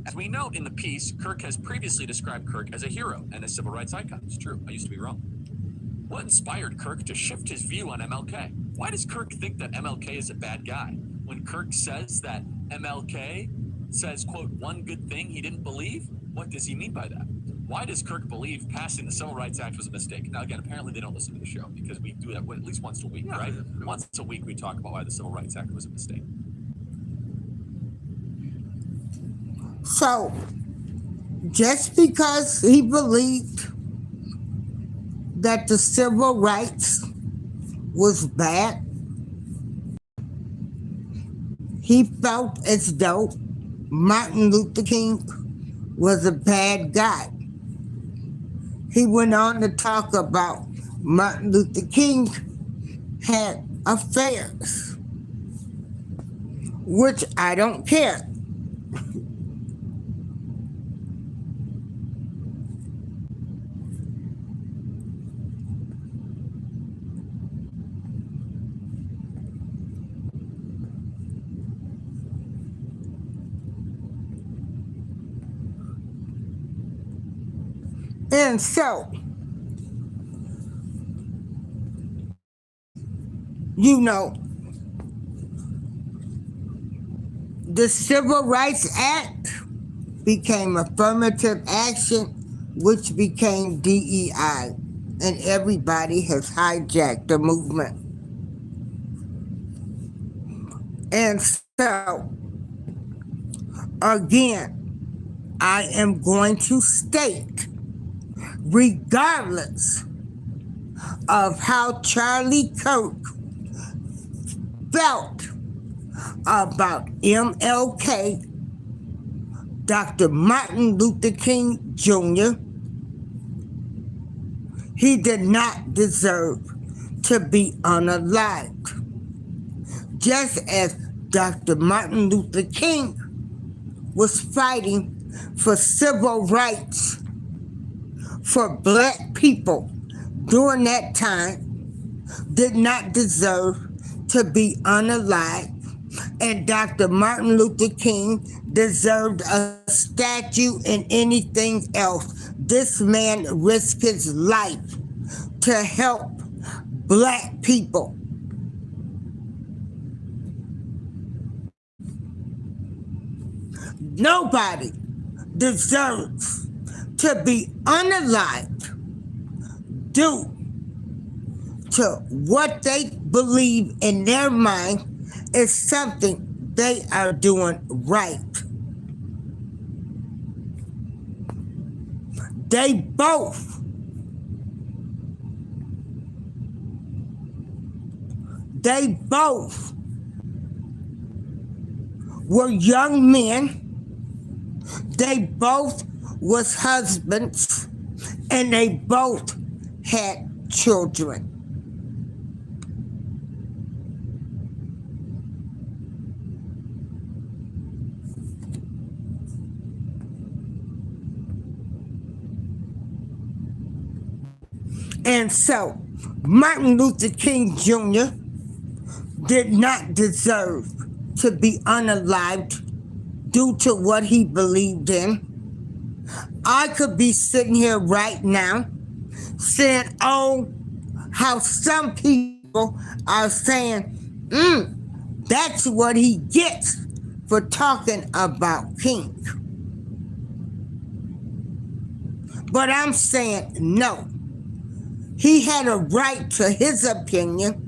As we note in the piece, Kirk has previously described Kirk as a hero and a civil rights icon. It's true. I used to be wrong. What inspired Kirk to shift his view on MLK? Why does Kirk think that MLK is a bad guy? When Kirk says that MLK says, quote, one good thing he didn't believe, what does he mean by that? Why does Kirk believe passing the Civil Rights Act was a mistake? Now, again, apparently they don't listen to the show because we do that at least once a week, right? Once a week we talk about why the Civil Rights Act was a mistake. So, just because he believed that the civil rights was bad, he felt as though Martin Luther King was a bad guy. He went on to talk about Martin Luther King had affairs, which I don't care. And so, you know, the Civil Rights Act became affirmative action, which became DEI, and everybody has hijacked the movement. And so, again, I am going to state, regardless of how Charlie Kirk felt about MLK, Dr. Martin Luther King Jr., he did not deserve to be unalived. Just as Dr. Martin Luther King was fighting for civil rights for Black people during that time did not deserve to be unalived, and Dr. Martin Luther King deserved a statue and anything else. This man risked his life to help Black people. Nobody deserves to be unalived due to what they believe in their mind is something they are doing right. They both were young men. They both was husbands, and they both had children. And so, Martin Luther King Jr. did not deserve to be unalived due to what he believed in. I could be sitting here right now saying, oh, how some people are saying, that's what he gets for talking about King. But I'm saying no. He had a right to his opinion,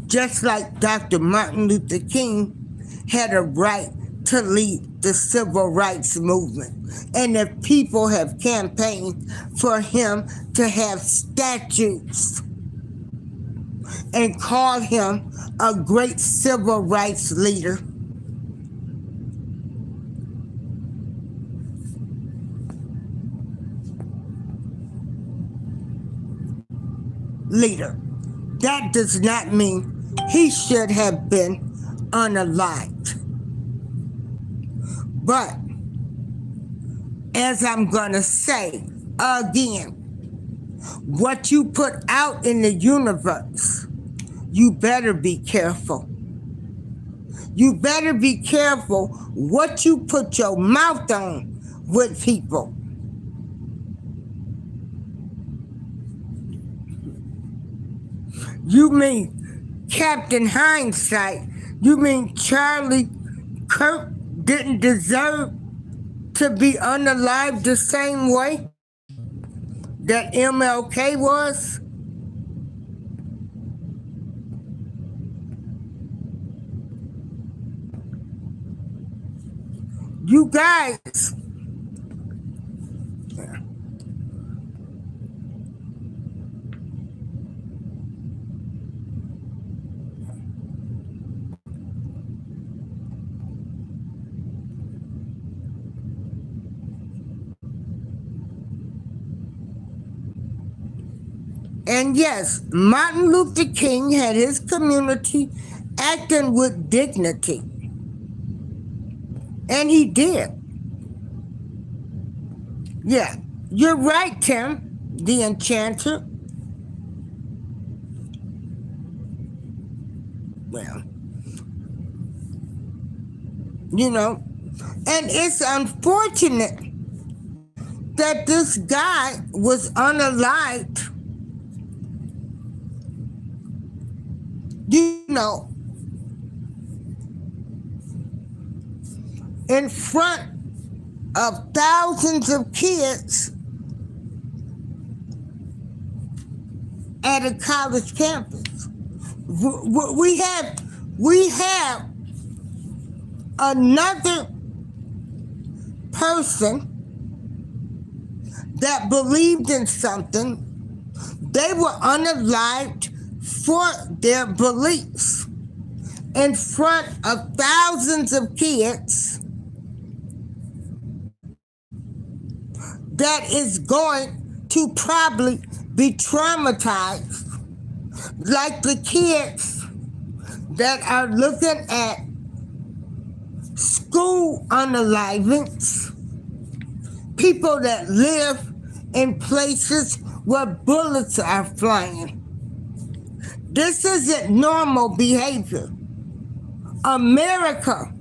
just like Dr. Martin Luther King had a right to lead the civil rights movement. And if people have campaigned for him to have statues and call him a great civil rights leader, that does not mean he should have been unalived. But as I'm gonna say again, what you put out in the universe, you better be careful. You better be careful what you put your mouth on with people. You mean Captain Hindsight? You mean Charlie Kirk didn't deserve to be unalived the same way that MLK was? You guys, and yes, Martin Luther King had his community acting with dignity. And he did. Yeah, you're right, Tim, the enchanter. Well, you know, and it's unfortunate that this guy was unalived. You know, in front of thousands of kids at a college campus. We have another person that believed in something. They were unalived for their beliefs in front of thousands of kids that is going to probably be traumatized, like the kids that are looking at school unalivings, people that live in places where bullets are flying. This isn't normal behavior. America,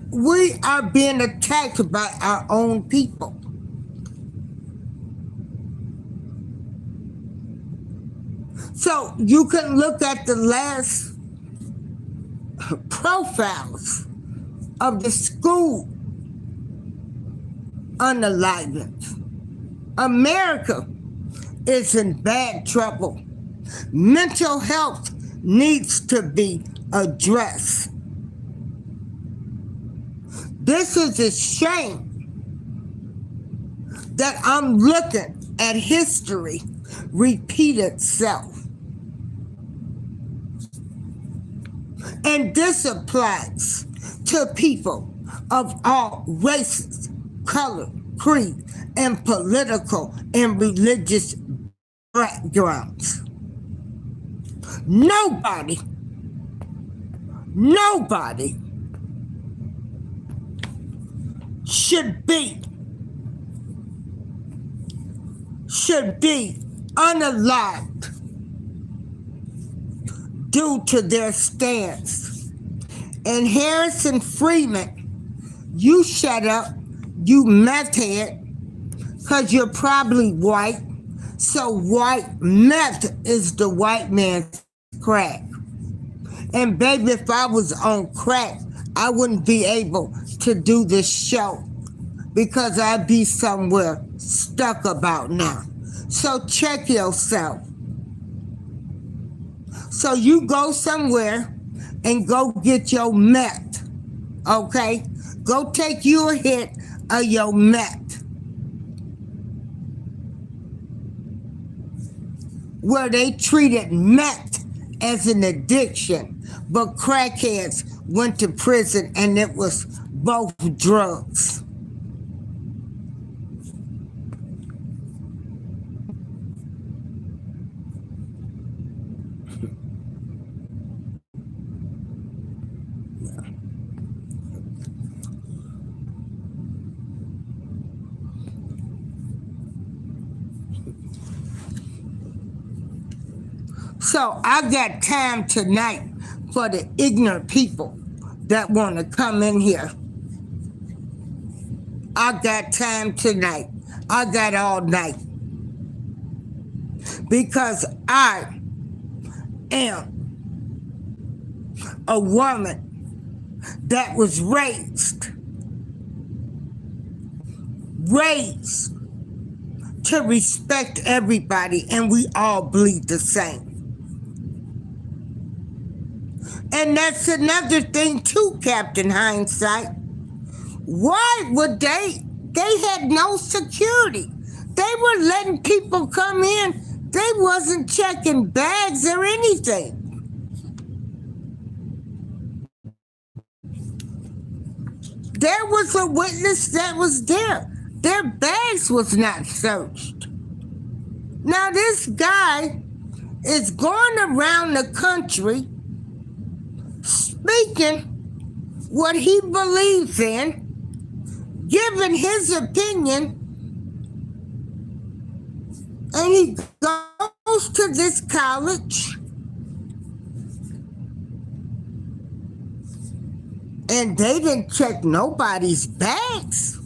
we are being attacked by our own people. So you can look at the last profiles of the school unalignment. America is in bad trouble. Mental health needs to be addressed. This is a shame that I'm looking at history repeat itself. And this applies to people of all races, color, creed, and political and religious backgrounds. Nobody should be unalived due to their stance. And Harrison Freeman, you shut up, you meth head, because you're probably white. So white meth is the white man's crack. And baby, if I was on crack, I wouldn't be able to do this show because I'd be somewhere stuck about now. So check yourself. So you go somewhere and go get your meth, okay? Go take you a hit of your meth. Where they treated meth as an addiction, but crackheads went to prison and it was both drugs. So I got time tonight for the ignorant people that want to come in here. I got time tonight. I got all night. Because I am a woman that was raised to respect everybody, and we all bleed the same. And that's another thing too, Captain Hindsight. Why would they had no security. They were letting people come in. They wasn't checking bags or anything. There was a witness that was there. Their bags was not searched. Now this guy is going around the country speaking what he believes in, giving his opinion, and he goes to this college and they didn't check nobody's bags.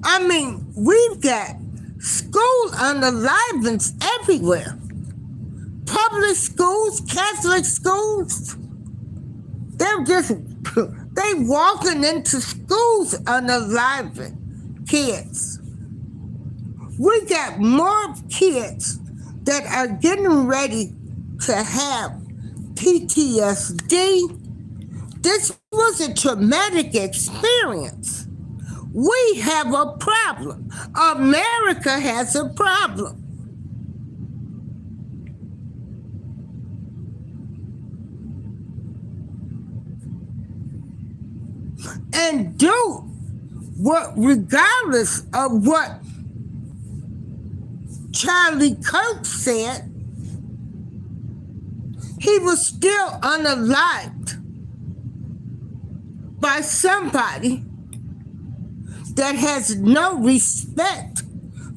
I mean, we've got school unalivements everywhere. Public schools, Catholic schools, they walking into schools unaliving kids. We got more kids that are getting ready to have PTSD. This was a traumatic experience. We have a problem. America has a problem. And regardless of what Charlie Kirk said, he was still unalived by somebody that has no respect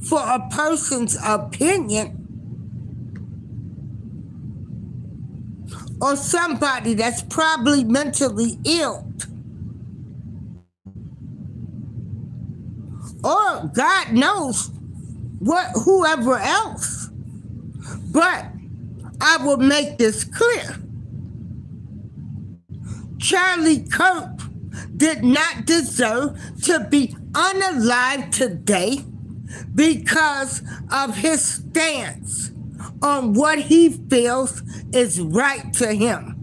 for a person's opinion, or somebody that's probably mentally ill, or God knows whoever else. But I will make this clear. Charlie Kirk did not deserve to be unalive today because of his stance on what he feels is right to him.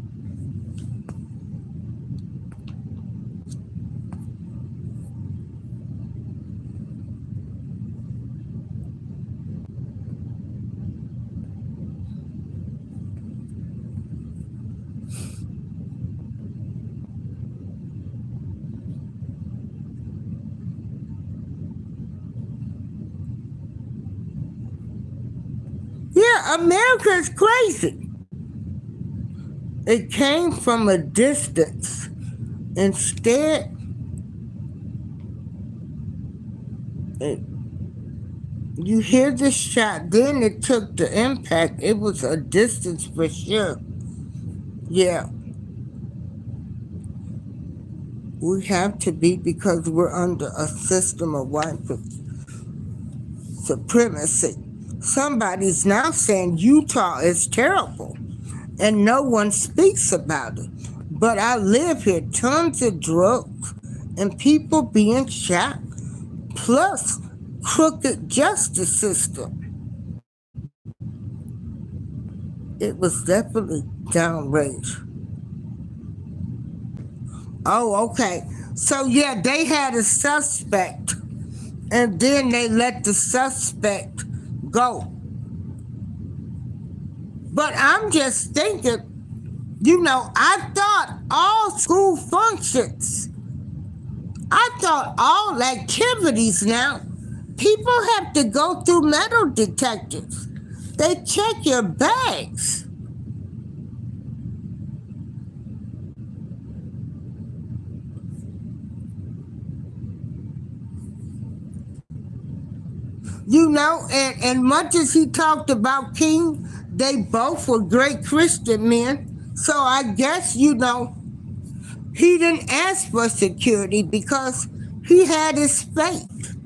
Yeah, America is crazy. It came from a distance. Instead, you hear the shot, then it took the impact. It was a distance for sure. Yeah. We have to be, because we're under a system of white supremacy. Somebody's now saying Utah is terrible, and no one speaks about it. But I live here, tons of drugs and people being shot, plus crooked justice system. It was definitely downrange. Oh, okay. So yeah, they had a suspect, and then they let the suspect go. But I'm just thinking, I thought all school functions, I thought all activities now, people have to go through metal detectors. They check your bags. And much as he talked about King, they both were great Christian men. So I guess, he didn't ask for security because he had his faith.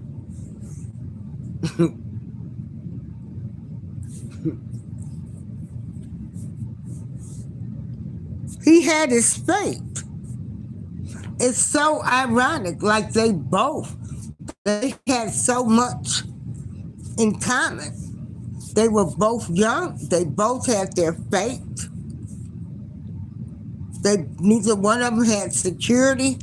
He had his faith. It's so ironic, like they had so much in common. They were both young. They both had their faith. Neither one of them had security,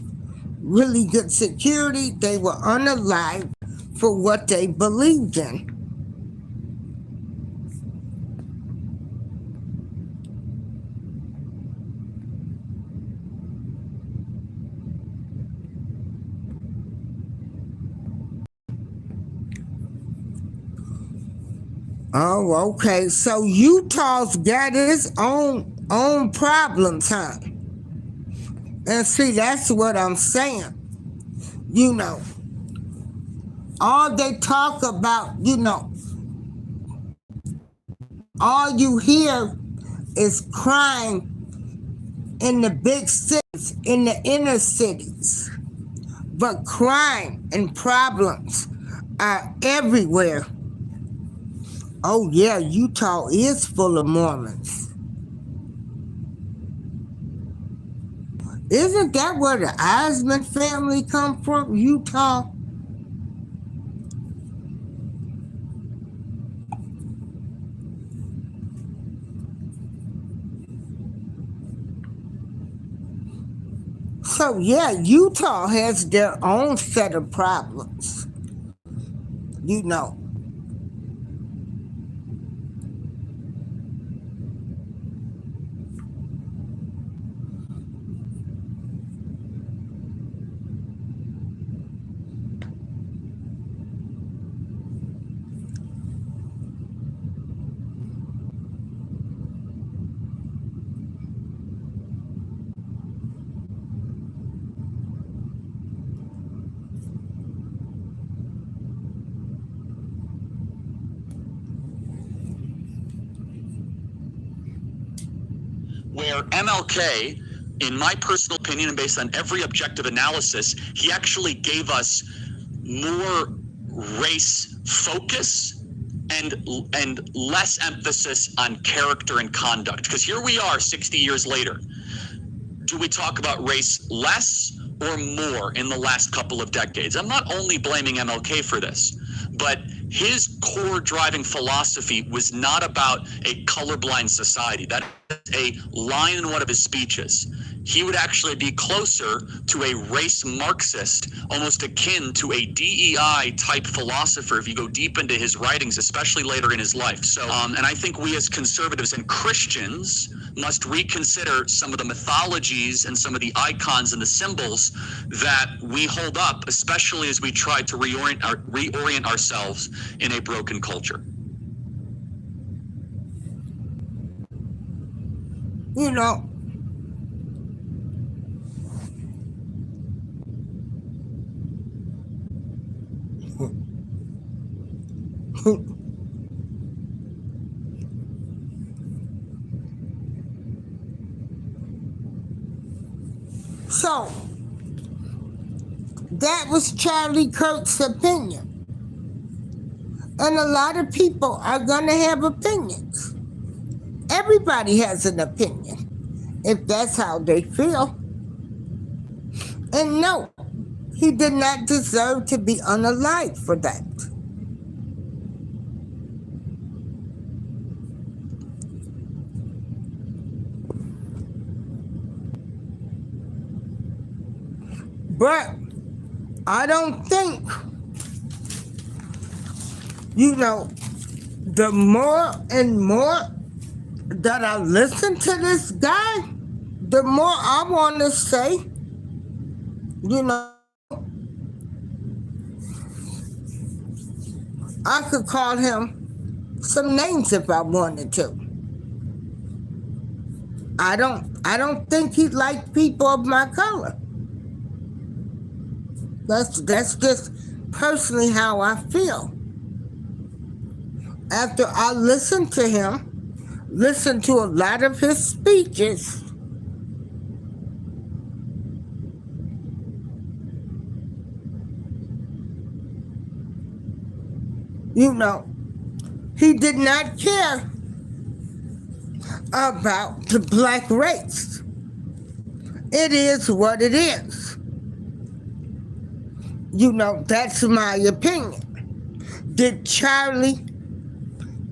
really good security. They were unalive for what they believed in. Oh, okay. So Utah's got its own problems, huh? And see, that's what I'm saying. All they talk about, all you hear is crime in the big cities, in the inner cities. But crime and problems are everywhere. Oh yeah, Utah is full of Mormons. Isn't that where the Eisman family come from, Utah? So yeah, Utah has their own set of problems. where MLK, in my personal opinion and based on every objective analysis, he actually gave us more race focus and less emphasis on character and conduct. Because here we are 60 years later. Do we talk about race less or more in the last couple of decades? I'm not only blaming MLK for this, but his core driving philosophy was not about a colorblind society. That is a line in one of his speeches. He would actually be closer to a race Marxist, almost akin to a DEI type philosopher if you go deep into his writings, especially later in his life. So, and I think we as conservatives and Christians must reconsider some of the mythologies and some of the icons and the symbols that we hold up, especially as we try to reorient ourselves in a broken culture. You know, so that was Charlie Kirk's opinion. And a lot of people are going to have opinions. Everybody has an opinion, if that's how they feel. And no, he did not deserve to be unalive for that. But I don't think, you know, the more and more that I listen to this guy, the more I want to say, you know, I could call him some names if I wanted to. I don't think he liked people of my color. That's just personally how I feel. After I listened to him, listened to a lot of his speeches, you know, he did not care about the black race. It is what it is. You know, that's my opinion. Did Charlie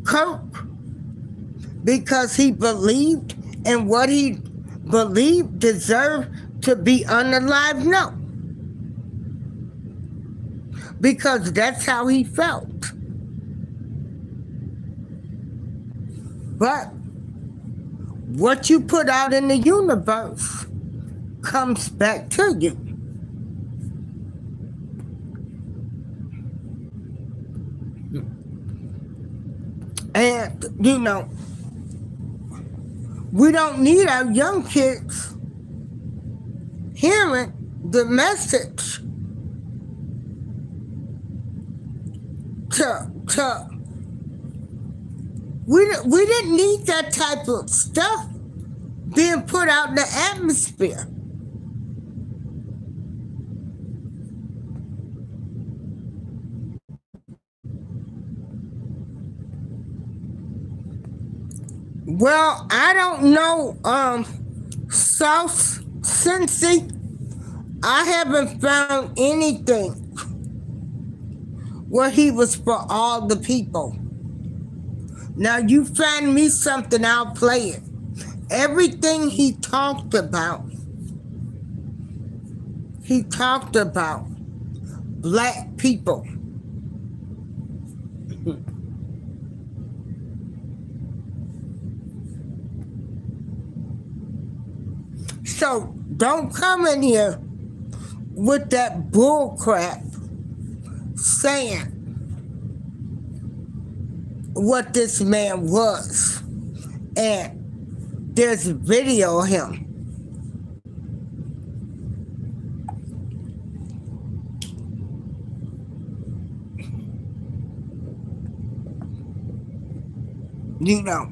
Kirk, because he believed in what he believed, deserve to be unalive? No. Because that's how he felt. But what you put out in the universe comes back to you. And, you know, we don't need our young kids hearing the message we didn't need that type of stuff being put out in the atmosphere. Well, I don't know, South Cincy. I haven't found anything where he was for all the people. Now, you find me something, I'll play it. Everything he talked about black people. So don't come in here with that bull crap saying what this man was. And there's video of him. You know.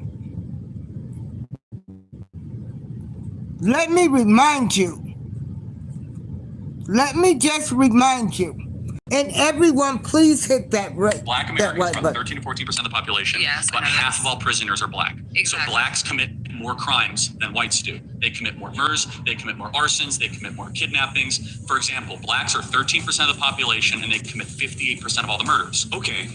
let me remind you. Let me just remind you. And everyone, please hit that right. Black Americans are about 13 to 14% of the population. Yes, About half of all prisoners are black. Exactly. So blacks commit more crimes than whites do. They commit more murders, they commit more arsons, they commit more kidnappings. For example, blacks are 13% of the population and they commit 58% of all the murders. Okay,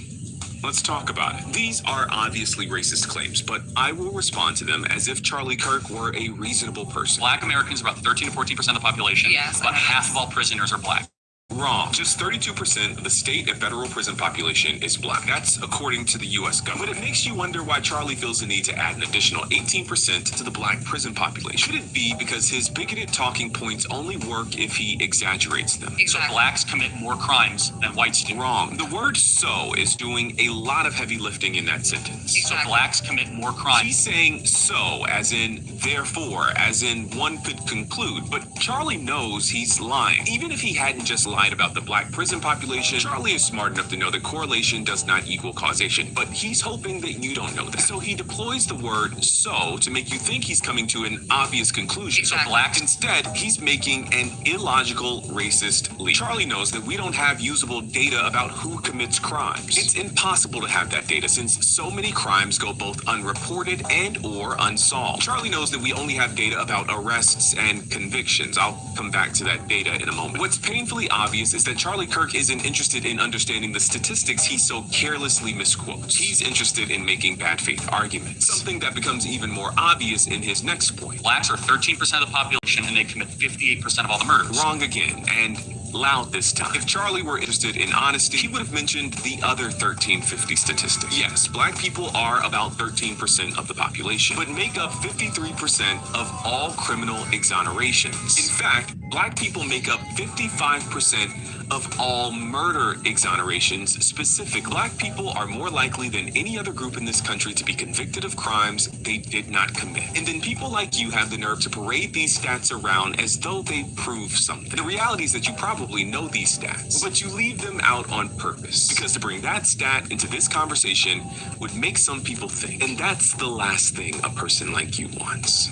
let's talk about it. These are obviously racist claims, but I will respond to them as if Charlie Kirk were a reasonable person. Black Americans are about 13 to 14% of the population. Yes, About half of all prisoners are black. Wrong. Just 32% of the state and federal prison population is black. That's according to the U.S. government. But it makes you wonder why Charlie feels the need to add an additional 18% to the black prison population. Could it be because his bigoted talking points only work if he exaggerates them? So blacks commit more crimes than whites do. Wrong. The word "so" is doing a lot of heavy lifting in that sentence. So blacks commit more crimes. He's saying "so" as in therefore, as in one could conclude, but Charlie knows he's lying. Even if he hadn't just lied about the black prison population, Charlie is smart enough to know that correlation does not equal causation, but he's hoping that you don't know that. So he deploys the word "so" to make you think he's coming to an obvious conclusion. So blacks, instead, he's making an illogical, racist leap. Charlie knows that we don't have usable data about who commits crimes. It's impossible to have that data since so many crimes go both unreported and or unsolved. Charlie knows that we only have data about arrests and convictions. I'll come back to that data in a moment. What's painfully obvious is that Charlie Kirk isn't interested in understanding the statistics he so carelessly misquotes. He's interested in making bad faith arguments, something that becomes even more obvious in his next point. Blacks are 13% of the population and they commit 58% of all the murders. Wrong again, and loud this time. If Charlie were interested in honesty, he would have mentioned the other 1350 statistic. Yes, black people are about 13% of the population, but make up 53% of all criminal exonerations. In fact, black people make up 55% of all murder exonerations. Specific, black people are more likely than any other group in this country to be convicted of crimes they did not commit. And then people like you have the nerve to parade these stats around as though they prove something. The reality is that you probably know these stats, but you leave them out on purpose, because to bring that stat into this conversation would make some people think, and that's the last thing a person like you wants.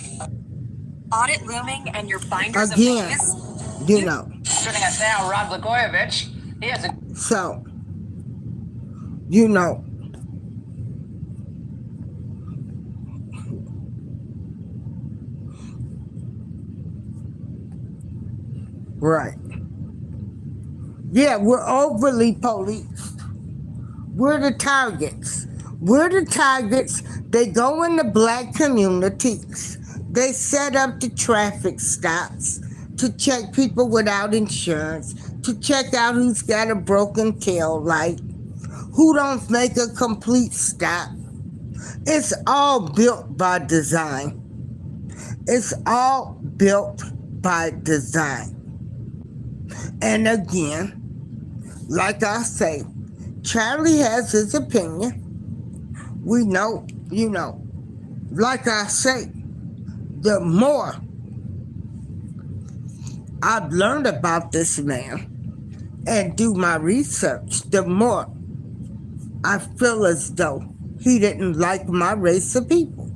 Audit looming and your binders Again, of Vegas. you know. Sitting us now, Rod Blagojevich. He has a So, you know. Right. Yeah, we're overly policed. We're the targets. We're the targets. They go in the black communities. They set up the traffic stops to check people without insurance, to check out who's got a broken tail light, who don't make a complete stop. It's all built by design. It's all built by design. And again, like I say, Charlie has his opinion. We know, you know, like I say, the more I've learned about this man and do my research, the more I feel as though he didn't like my race of people.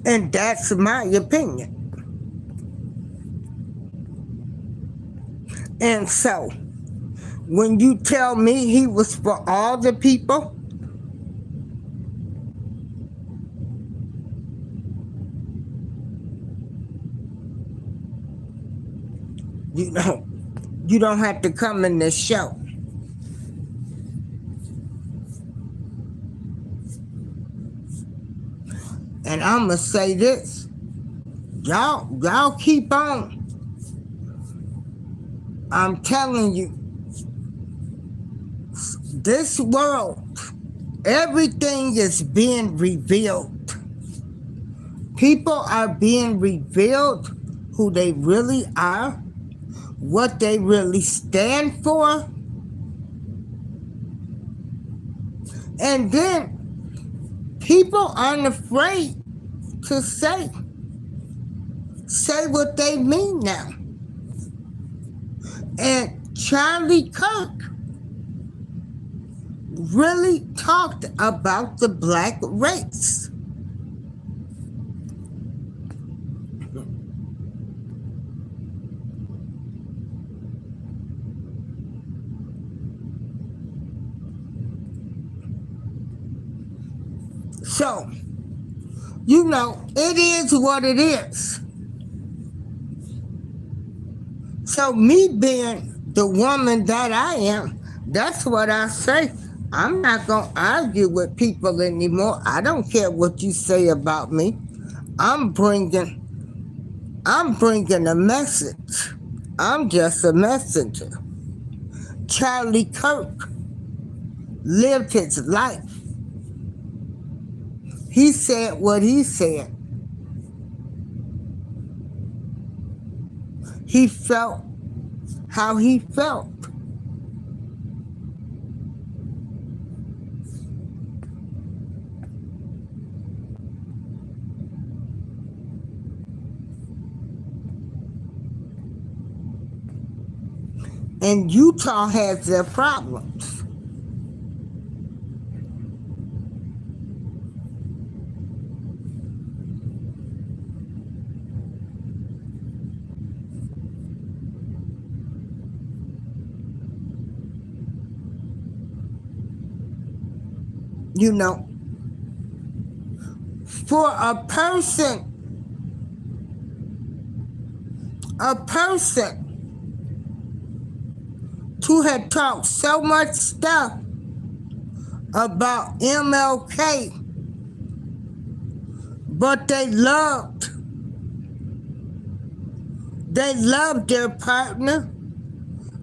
And that's my opinion. And so, when you tell me he was for all the people, you know, you don't have to come in this show. And I'm going to say this. Y'all keep on. I'm telling you, this world, everything is being revealed. People are being revealed who they really are, what they really stand for. And then people aren't afraid to say what they mean now. And Charlie Kirk, really talked about the black race. So, it is what it is. So me being the woman that I am, that's what I say. I'm not going to argue with people anymore. I don't care what you say about me. I'm bringing a message. I'm just a messenger. Charlie Kirk lived his life. He said what he said. He felt how he felt. And Utah has their problems. For a person to have talked so much stuff about MLK, but they loved their partner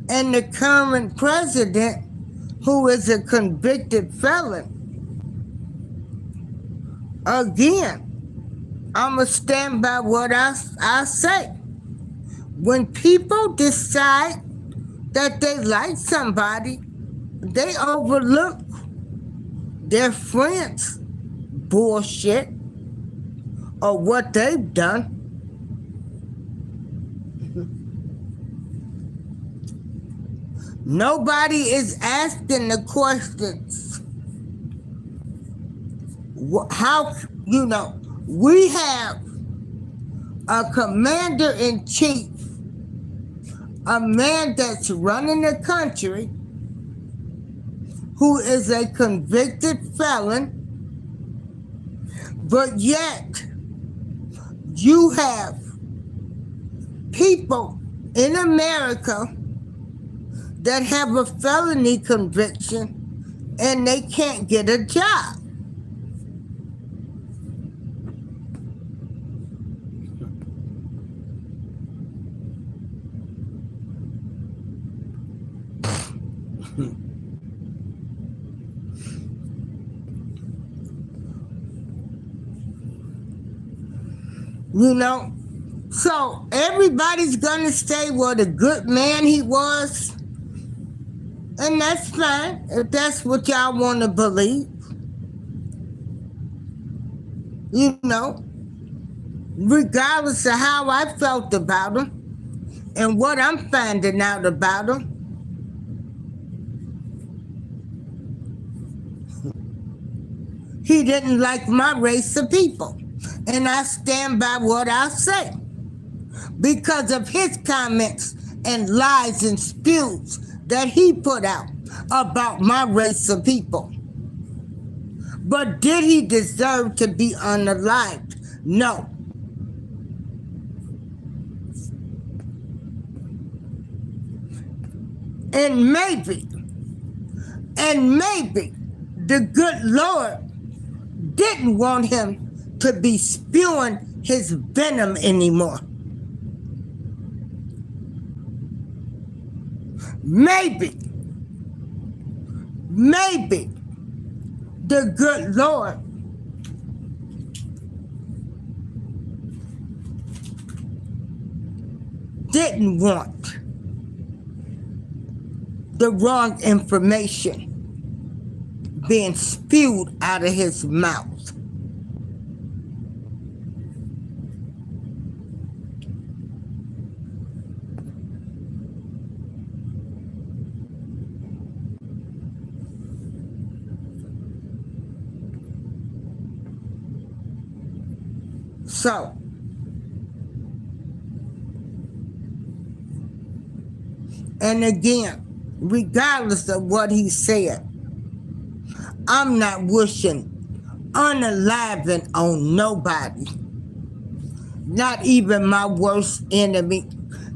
and the current president, who is a convicted felon. Again, I'm going to stand by what I say. When people decide that they like somebody, they overlook their friends' bullshit or what they've done. Nobody is asking the questions. How, we have a commander-in-chief, a man that's running the country, who is a convicted felon, but yet you have people in America that have a felony conviction and they can't get a job. So everybody's gonna say what a good man he was, and that's fine if that's what y'all want to believe. Regardless of how I felt about him and what I'm finding out about him. He didn't like my race of people. And I stand by what I say. Because of his comments and lies and spews that he put out about my race of people. But did he deserve to be unalived? No. And maybe the good Lord didn't want him to be spewing his venom anymore. Maybe the good Lord didn't want the wrong information being spewed out of his mouth. So, and again, regardless of what he said, I'm not wishing unaliving on nobody. Not even my worst enemy.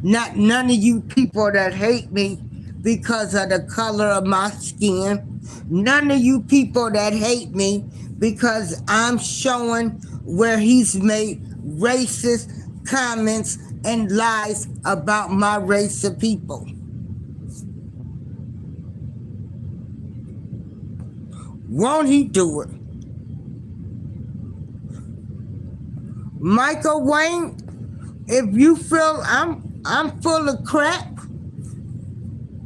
Not none of you people that hate me because of the color of my skin. None of you people that hate me because I'm showing where he's made racist comments and lies about my race of people. Won't he do it? Michael Wayne, if you feel I'm full of crap,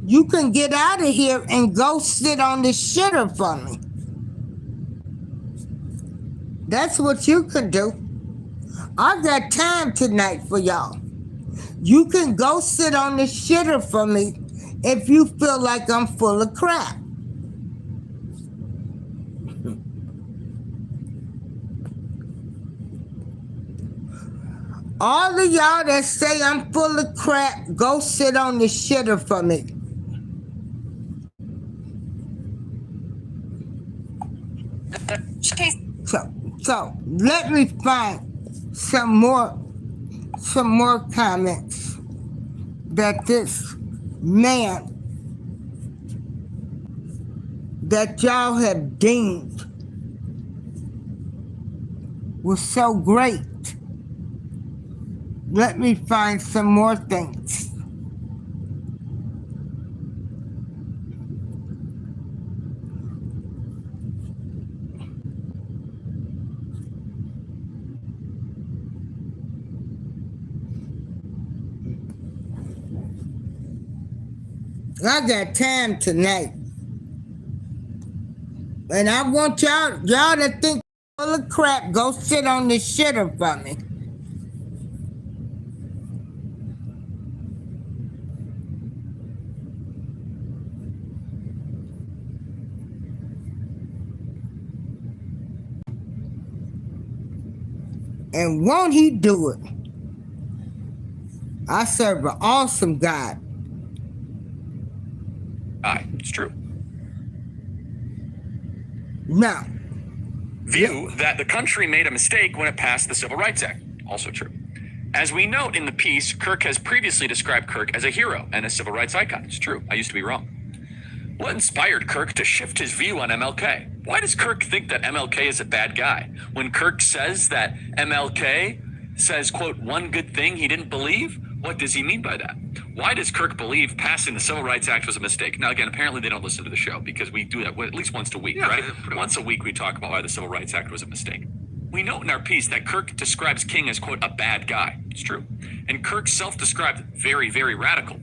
you can get out of here and go sit on the shitter for me. That's what you can do. I got time tonight for y'all. You can go sit on the shitter for me if you feel like I'm full of crap. All of y'all that say I'm full of crap, go sit on the shitter for me. So let me find some more comments that this man that y'all have deemed was so great. Let me find some more things. I got time tonight. And I want y'all to think full of crap, go sit on the shitter for me. And won't he do it? I serve an awesome God. It's true. Now, View that the country made a mistake when it passed the Civil Rights Act. Also true. As we note in the piece, Kirk has previously described Kirk as a hero and a civil rights icon. It's true. I used to be wrong. What inspired Kirk to shift his view on MLK? Why does Kirk think that MLK is a bad guy? When Kirk says that MLK says, quote, one good thing he didn't believe, what does he mean by that? Why does Kirk believe passing the Civil Rights Act was a mistake? Now, again, apparently they don't listen to the show because we do that at least once a week, right? Once a week we talk about why the Civil Rights Act was a mistake. We note in our piece that Kirk describes King as, quote, a bad guy. It's true. And Kirk self-described very, very radical.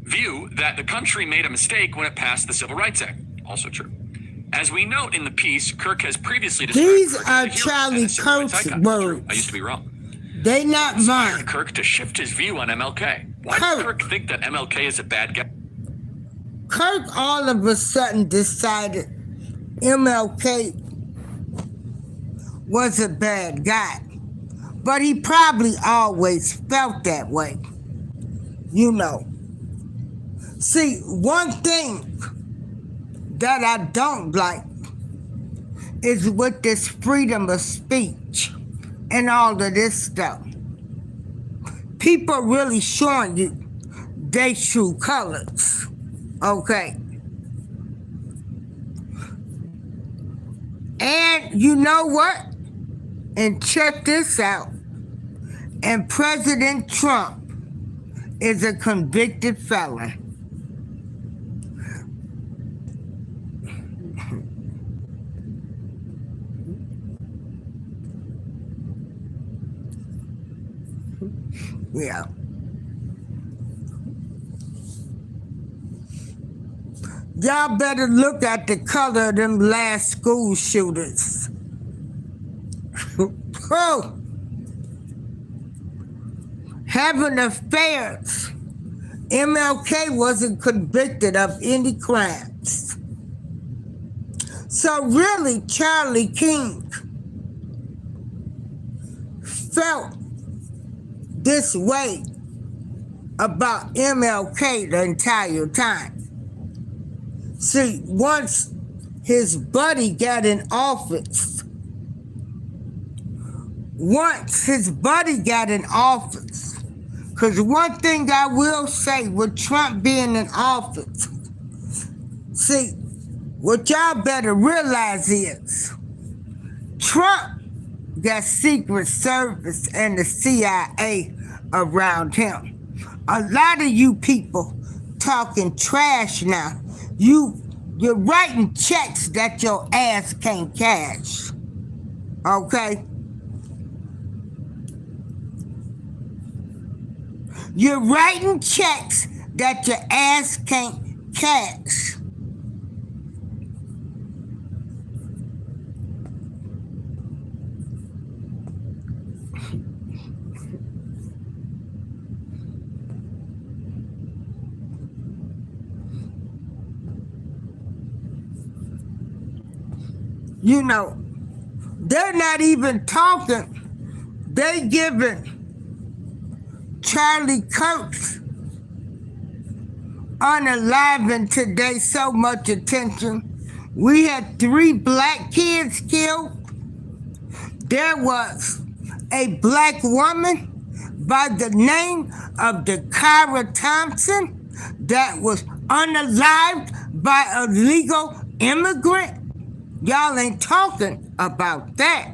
View that the country made a mistake when it passed the Civil Rights Act. Also true. As we note in the piece, Kirk has previously described these Kirk are as a hero Charlie and a civil rights Kirk's icon. words. I used to be wrong. They not mine. Kirk to shift his view on MLK. Why does Kirk think that MLK is a bad guy? Kirk all of a sudden decided MLK was a bad guy. But he probably always felt that way. You know. See, one thing that I don't like is with this freedom of speech and all of this stuff. People really showing you their true colors, okay? And you know what? And check this out. And President Trump is a convicted felon. Yeah. Y'all better look at the color of them last school shooters. Oh, having affairs. MLK wasn't convicted of any crimes. So really, Charlie Kirk felt this way about MLK the entire time. See, once his buddy got in office, because one thing I will say with Trump being in office, see, what y'all better realize is Trump got Secret Service and the CIA around him. A lot of you people talking trash now. You're writing checks that your ass can't cash. Okay? You're writing checks that your ass can't cash. You know, they're not even talking. They giving Charlie Kirk's Unaliving today so much attention. We had 3 black kids killed. There was a black woman by the name of Dakara Thompson that was unalived by a legal immigrant. Y'all ain't talking about that.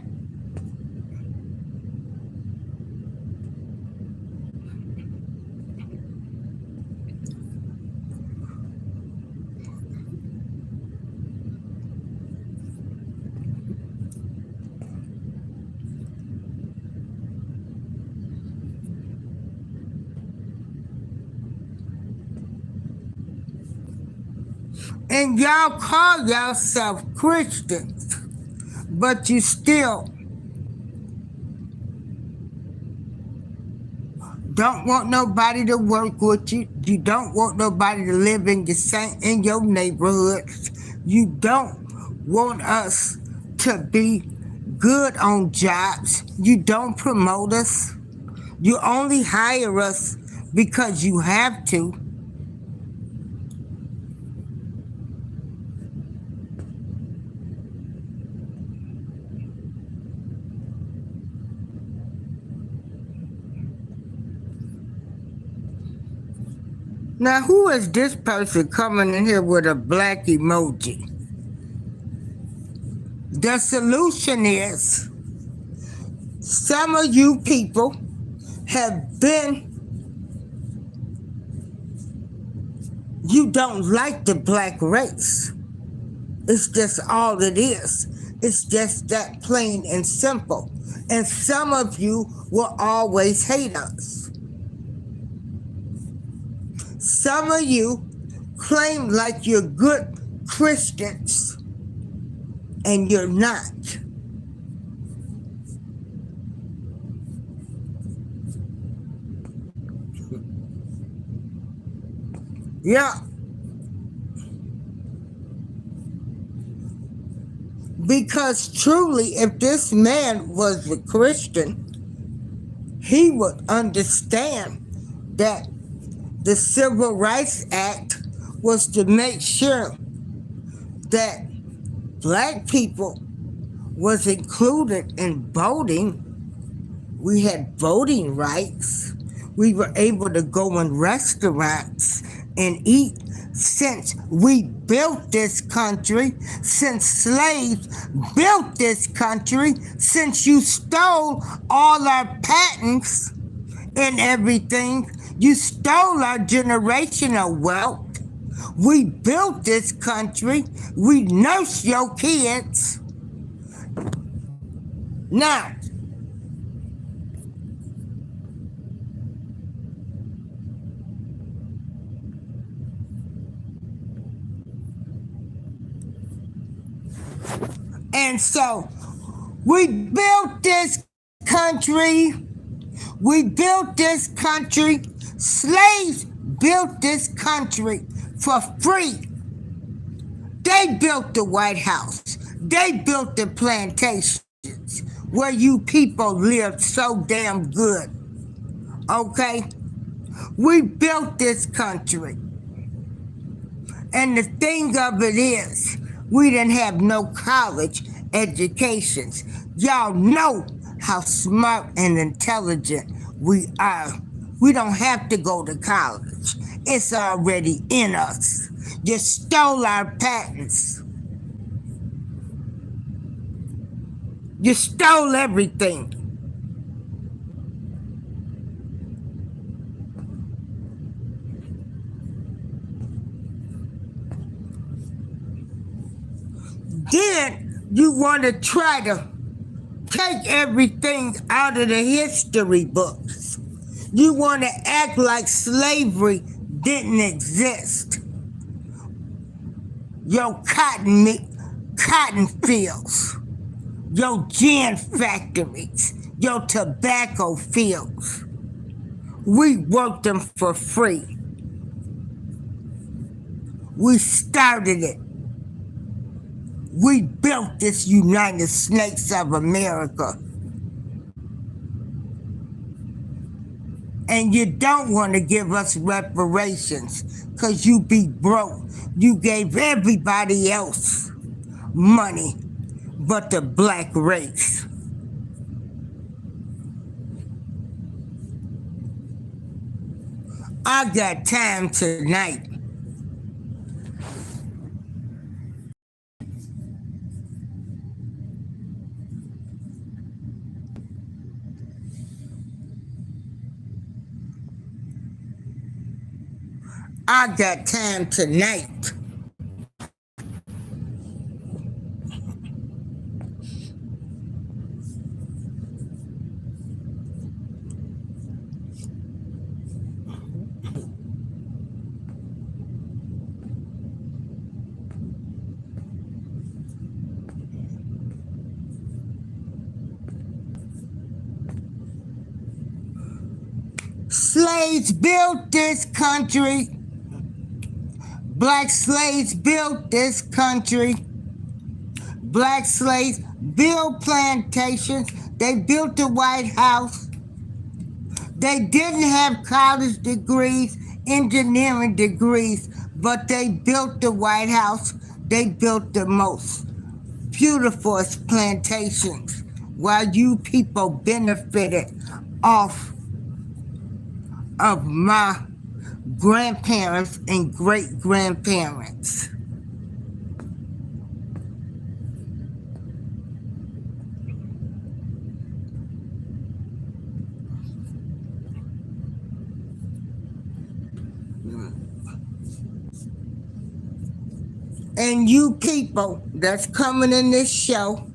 And y'all call yourself Christians, but you still don't want nobody to work with you. You don't want nobody to live in your neighborhoods. You don't want us to be good on jobs. You don't promote us. You only hire us because you have to. Now, who is this person coming in here with a black emoji? The solution is some of you people have been, you don't like the black race. It's just all it is. It's just that plain and simple. And some of you will always hate us. Some of you claim like you're good Christians, and you're not. Yeah. Because truly, if this man was a Christian, he would understand that the Civil Rights Act was to make sure that black people was included in voting. We had voting rights. We were able to go in restaurants and eat. Since we built this country, since slaves built this country, since you stole all our patents and everything, you stole our generational wealth. We built this country. We nursed your kids. Now, and so we built this country. We built this country. Slaves built this country for free. They built the White House. They built the plantations. where you people live so damn good, okay? We built this country. And the thing of it is, we didn't have no college educations. Y'all know how smart and intelligent we are. We don't have to go to college. It's already in us. You stole our patents. You stole everything. Then you want to try to take everything out of the history books. You want to act like slavery didn't exist. Your cotton fields, your gin factories, your tobacco fields. We worked them for free. We started it. We built this United States of America. And you don't want to give us reparations because you be broke. You gave everybody else money but the black race. I got time tonight. I got time tonight. Slaves built this country. Black slaves built this country. Black slaves built plantations. They built the White House. They didn't have college degrees, engineering degrees, but they built the White House. They built the most beautiful plantations while you people benefited off of my grandparents and great-grandparents. And you people that's coming in this show,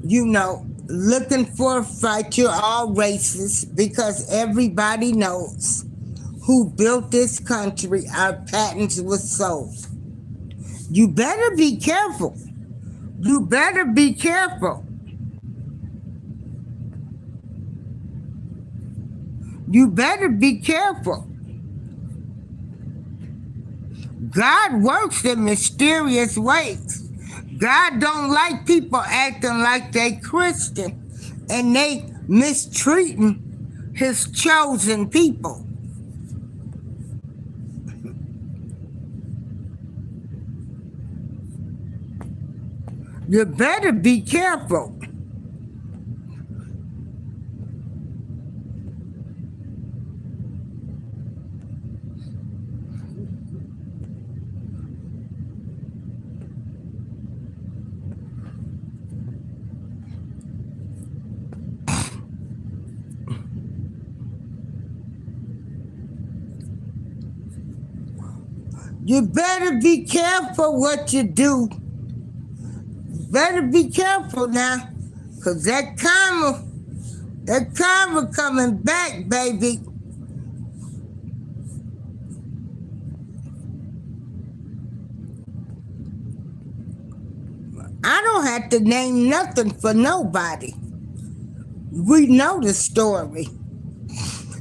you know, looking for a fight, you're all racist because everybody knows who built this country. Our patents were sold. You better be careful. You better be careful. You better be careful. God works in mysterious ways. God don't like people acting like they Christian and they mistreating his chosen people. You better be careful. You better be careful what you do. Better be careful now, because that karma coming back, baby. I don't have to name nothing for nobody. We know the story.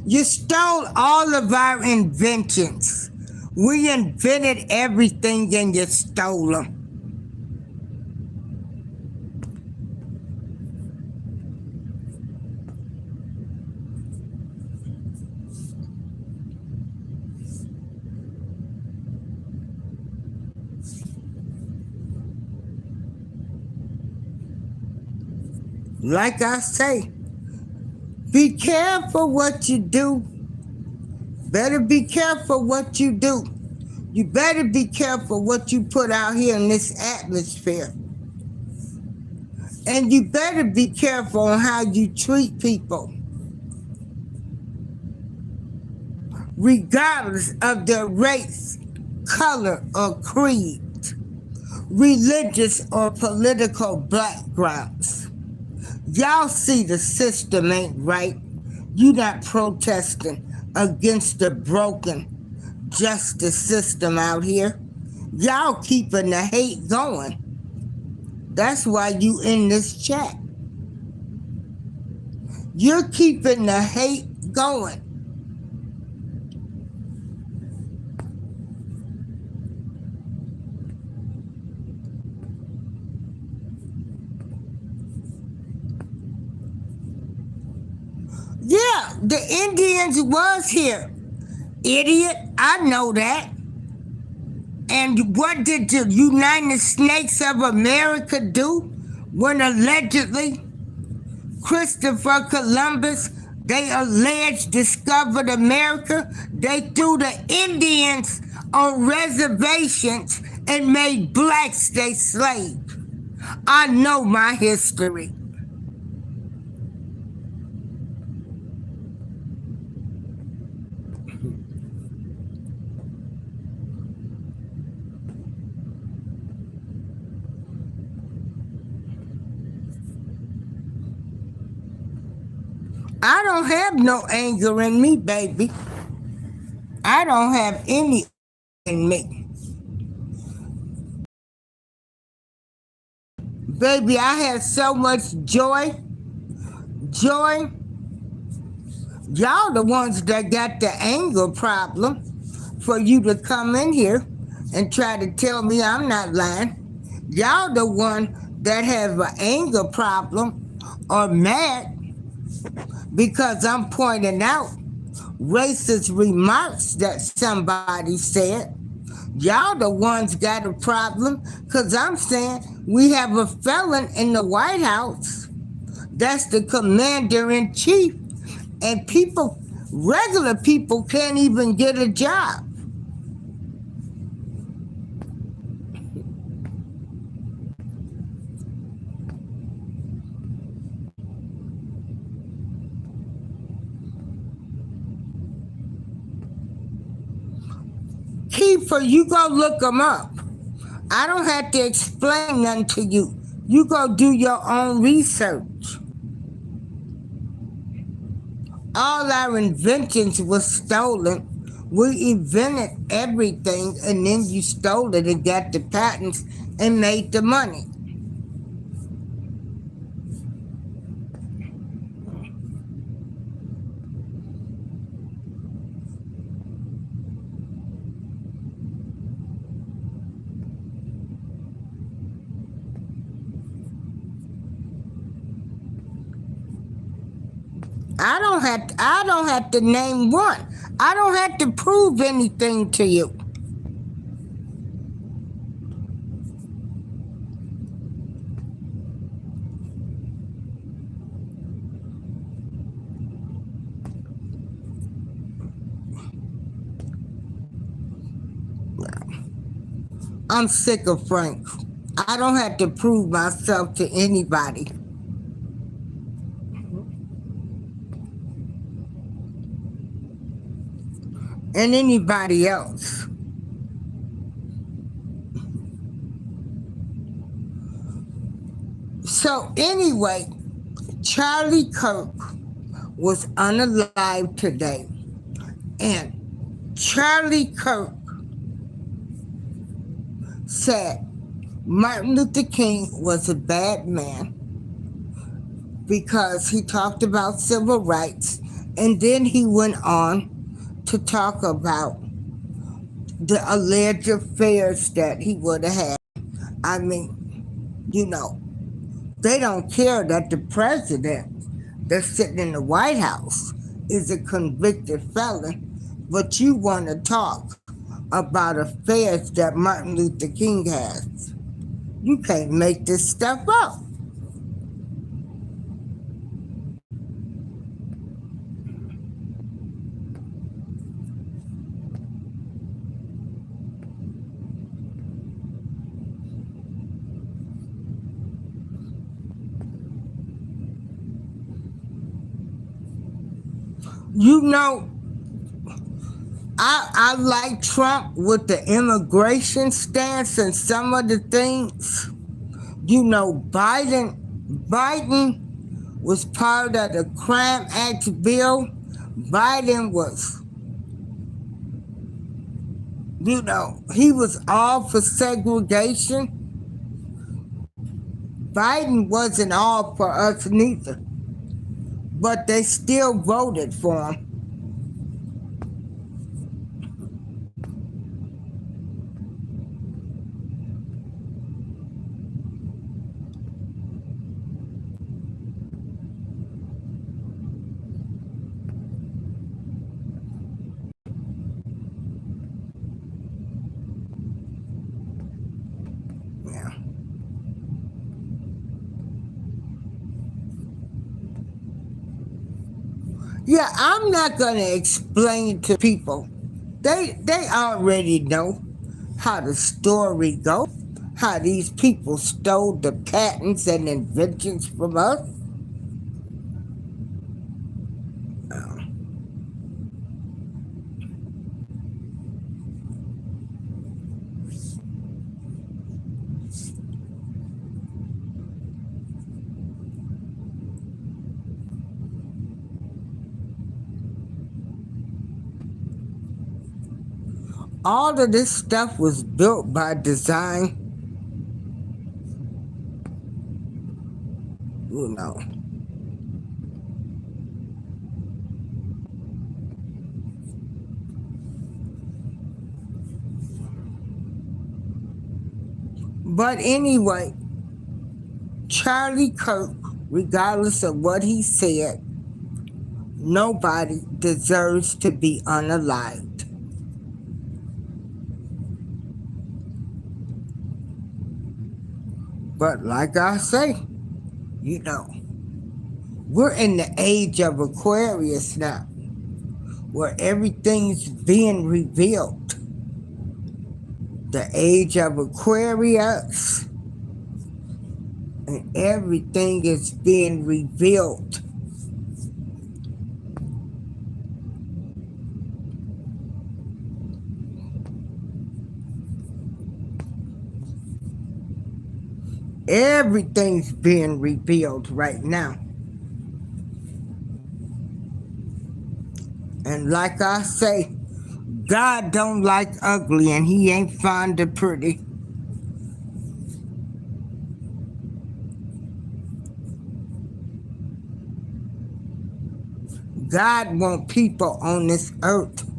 You stole all of our inventions. We invented everything and you stole them. Like I say, be careful what you do. Better be careful what you do. You better be careful what you put out here in this atmosphere. And you better be careful on how you treat people, regardless of their race, color, or creed, religious or political backgrounds. Y'all see the system ain't right. You not protesting against the broken justice system out here. Y'all keeping the hate going. That's why you in this chat. You're keeping the hate going. Yeah, the Indians was here. Idiot, I know that. And what did the United States of America do when allegedly Christopher Columbus, they alleged, discovered America? They threw the Indians on reservations and made blacks their slaves. I know my history. I don't have no anger in me, baby. I don't have any in me. Baby, I have so much joy. Joy. Y'all the ones that got the anger problem for you to come in here and try to tell me I'm not lying. Y'all the one that have an anger problem or mad because I'm pointing out racist remarks that somebody said. Y'all the ones got a problem because I'm saying we have a felon in the White House. That's the commander-in-chief. And people, regular people can't even get a job. Kiefer, you go look them up. I don't have to explain nothing to you. You go do your own research. All our inventions were stolen. We invented everything and then you stole it and got the patents and made the money. I don't have to name one. I don't have to prove anything to you. I'm sick of Frank. I don't have to prove myself to anybody. And anybody else. So anyway, Charlie Kirk was unalive today. And Charlie Kirk said Martin Luther King was a bad man because he talked about civil rights, and then he went on to talk about the alleged affairs that he would have had. I mean, you know, they don't care that the president that's sitting in the White House is a convicted felon, but you want to talk about affairs that Martin Luther King has. You can't make this stuff up. You know, I like Trump with the immigration stance and some of the things. You know, Biden was part of the Crime Act bill. Biden was, you know, he was all for segregation. Biden wasn't all for us neither, but they still voted for him. Yeah, I'm not going to explain to people. They already know how the story goes, how these people stole the patents and inventions from us. All of this stuff was built by design. You know. But anyway, Charlie Kirk, regardless of what he said, nobody deserves to be unalived. But like I say, you know, we're in the age of Aquarius now, where everything's being revealed. The age of Aquarius, and everything is being revealed. Everything's being revealed right now. And like I say, God don't like ugly and he ain't fond of pretty. God wants people on this earth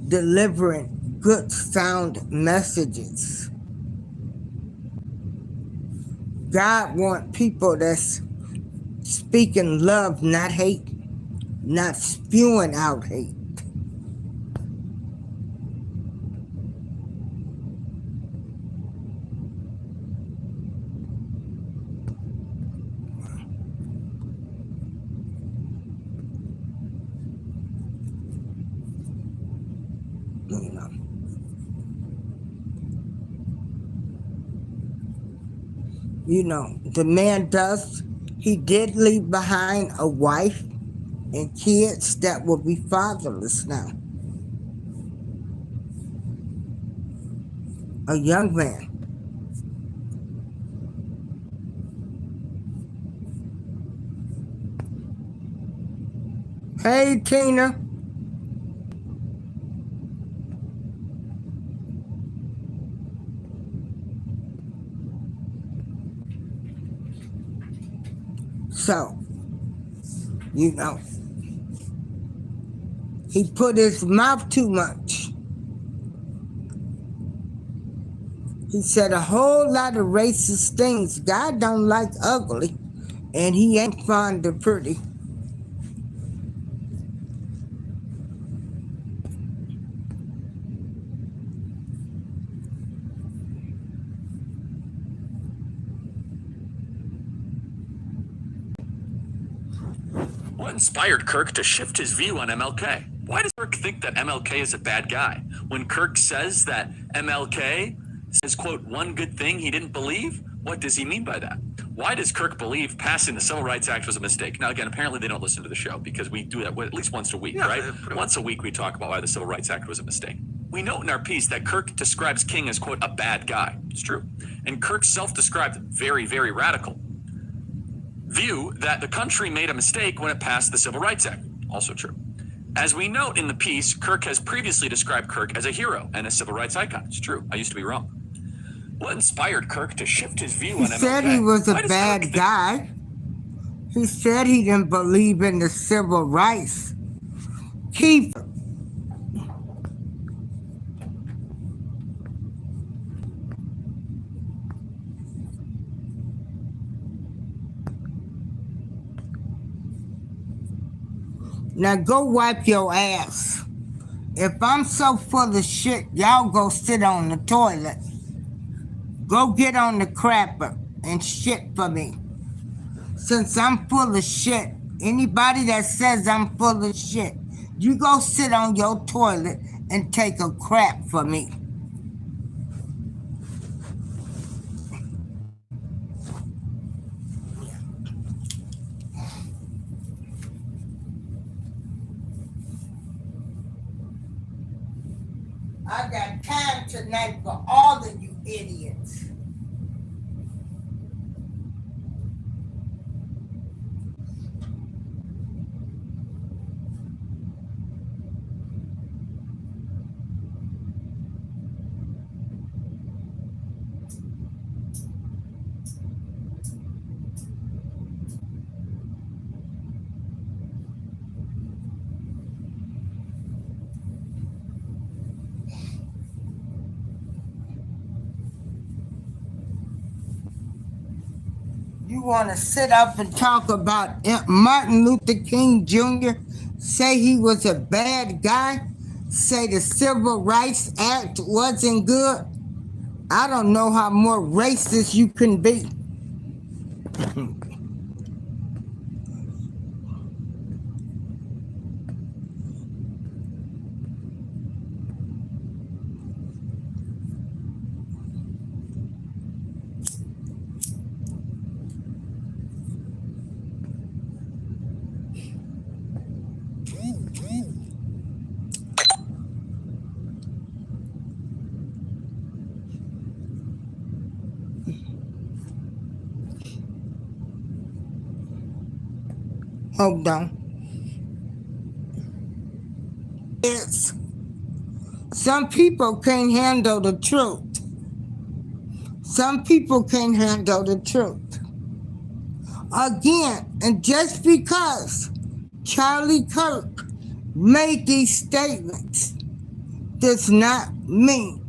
delivering good sound messages. God wants people that's speaking love, not hate, not spewing out hate. You know, the man he did leave behind a wife and kids that will be fatherless now. A young man. Hey, Tina. So, you know, he put his mouth too much. He said a whole lot of racist things. God don't like ugly, and he ain't fond of pretty. What inspired Kirk to shift his view on MLK? Why does Kirk think that MLK is a bad guy? When Kirk says that MLK says, quote, one good thing he didn't believe, What does he mean by that? Why does Kirk believe passing the Civil Rights Act was a mistake? Now, again, apparently they don't listen to the show because we do that at least once a week, right? Once a week we talk about why the Civil Rights Act was a mistake. We note in our piece that Kirk describes King as, quote, a bad guy. It's true. And Kirk's self-described very, very radical view that the country made a mistake when it passed the Civil Rights Act. Also true. As we note in the piece, Kirk has previously described Kirk as a hero and a civil rights icon. It's true. I used to be wrong. What inspired Kirk to shift his view on MLK? He said he was a bad guy. He said he didn't believe in the civil rights. Keep Now go wipe your ass. If I'm so full of shit, y'all go sit on the toilet. Go get on the crapper and shit for me. Since I'm full of shit, anybody that says I'm full of shit, you go sit on your toilet and take a crap for me. I got time tonight for all of you idiots. You want to sit up and talk about Martin Luther King Jr., say he was a bad guy, say the Civil Rights Act wasn't good? I don't know how more racist you can be. Hold on. It's some people can't handle the truth. Some people can't handle the truth. Again, and just because Charlie Kirk made these statements does not mean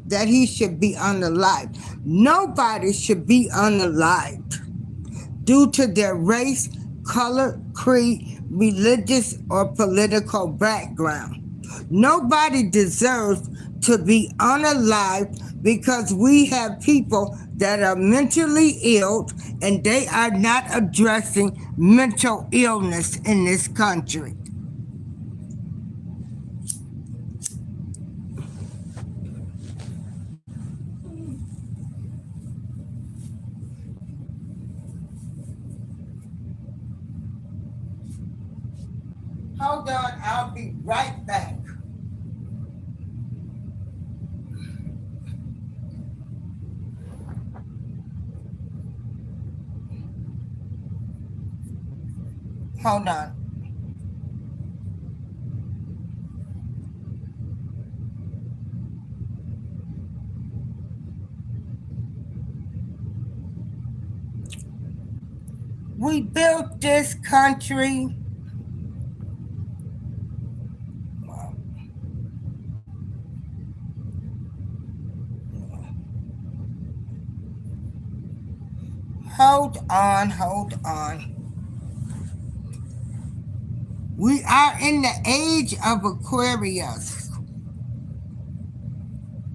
that he should be unalived. Nobody should be unalived due to their race, color, creed, religious, or political background. Nobody deserves to be unalived because we have people that are mentally ill and they are not addressing mental illness in this country. Hold on, I'll be right back. Hold on. We built this country. Hold on. We are in the age of Aquarius.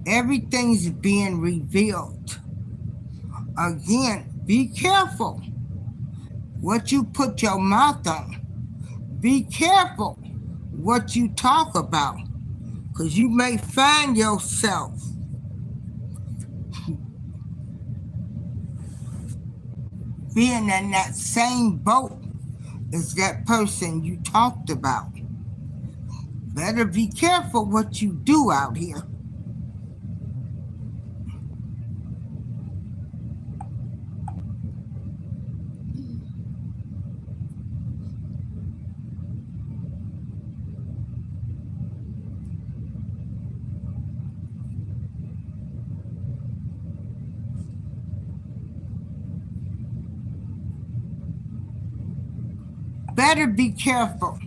Everything's being revealed. Again, be careful what you put your mouth on. Be careful what you talk about, because you may find yourself being in that same boat as that person you talked about. Better be careful what you do out here. Better be careful.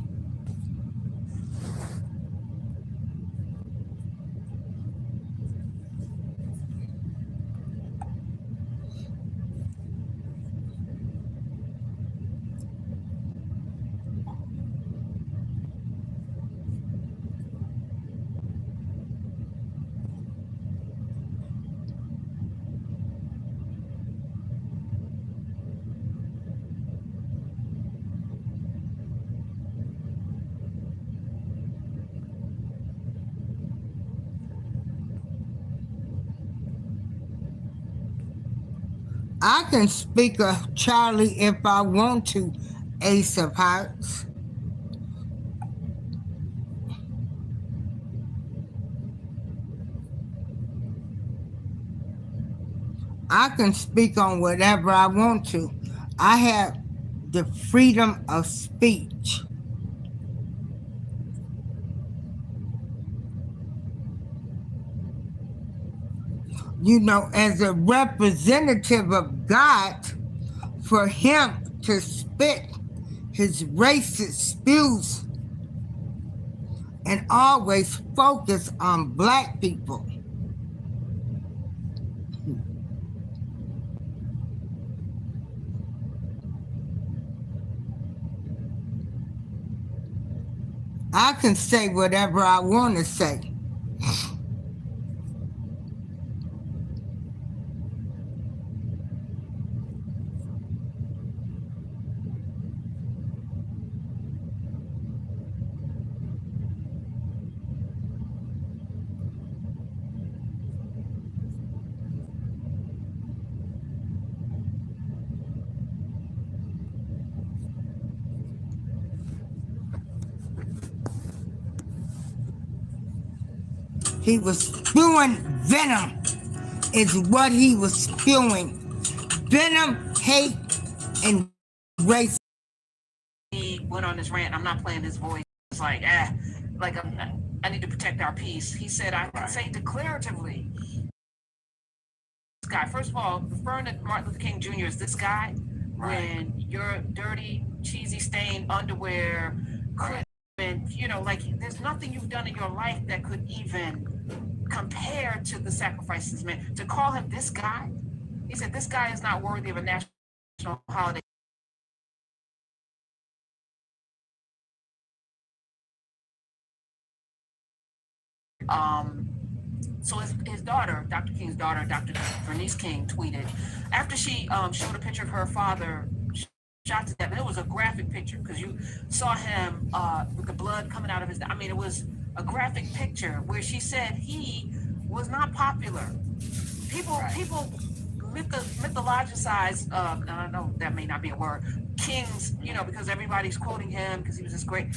I can speak of Charlie if I want to, Ace of Hearts. I can speak on whatever I want to. I have the freedom of speech. You know, as a representative of God, for him to spit his racist spews and always focus on black people. I can say whatever I want to say. He was spewing venom, is what he was spewing. Venom, hate, and race. He went on this rant. I'm not playing his voice. It's like, I need to protect our peace. He said, I can say declaratively. This guy, first of all, referring to Martin Luther King Jr. as this guy, when your dirty, cheesy, stained underwear, and there's nothing you've done in your life that could even compare to the sacrifices made. To call him this guy, he said, this guy is not worthy of a national holiday. So his daughter, Dr. King's daughter, Dr. Bernice King, tweeted after she showed a picture of her father shot to death. And it was a graphic picture because you saw him with the blood coming out of his. It was a graphic picture where she said he was not popular. People mythologicize. I know that may not be a word. King's, because everybody's quoting him because he was this great.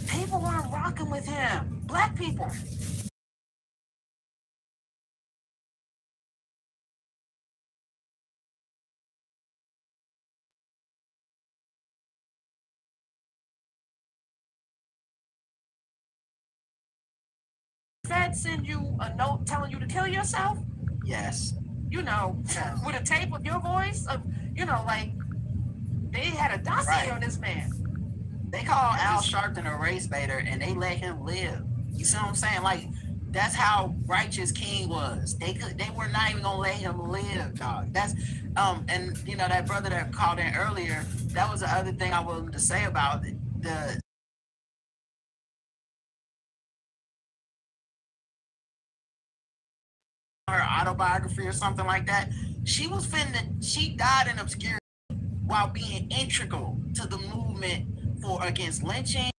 People weren't rocking with him. Black people. Fed send you a note telling you to kill yourself? Yes. With a tape of your voice of, they had a dossier on this man. They call Al Sharpton a race baiter and they let him live. You see what I'm saying? Like, that's how righteous King was. They were not even gonna let him live, dog. That's and that brother that called in earlier, that was the other thing I wanted to say about it. Her autobiography or something like that. She died in obscurity while being integral to the movement against lynching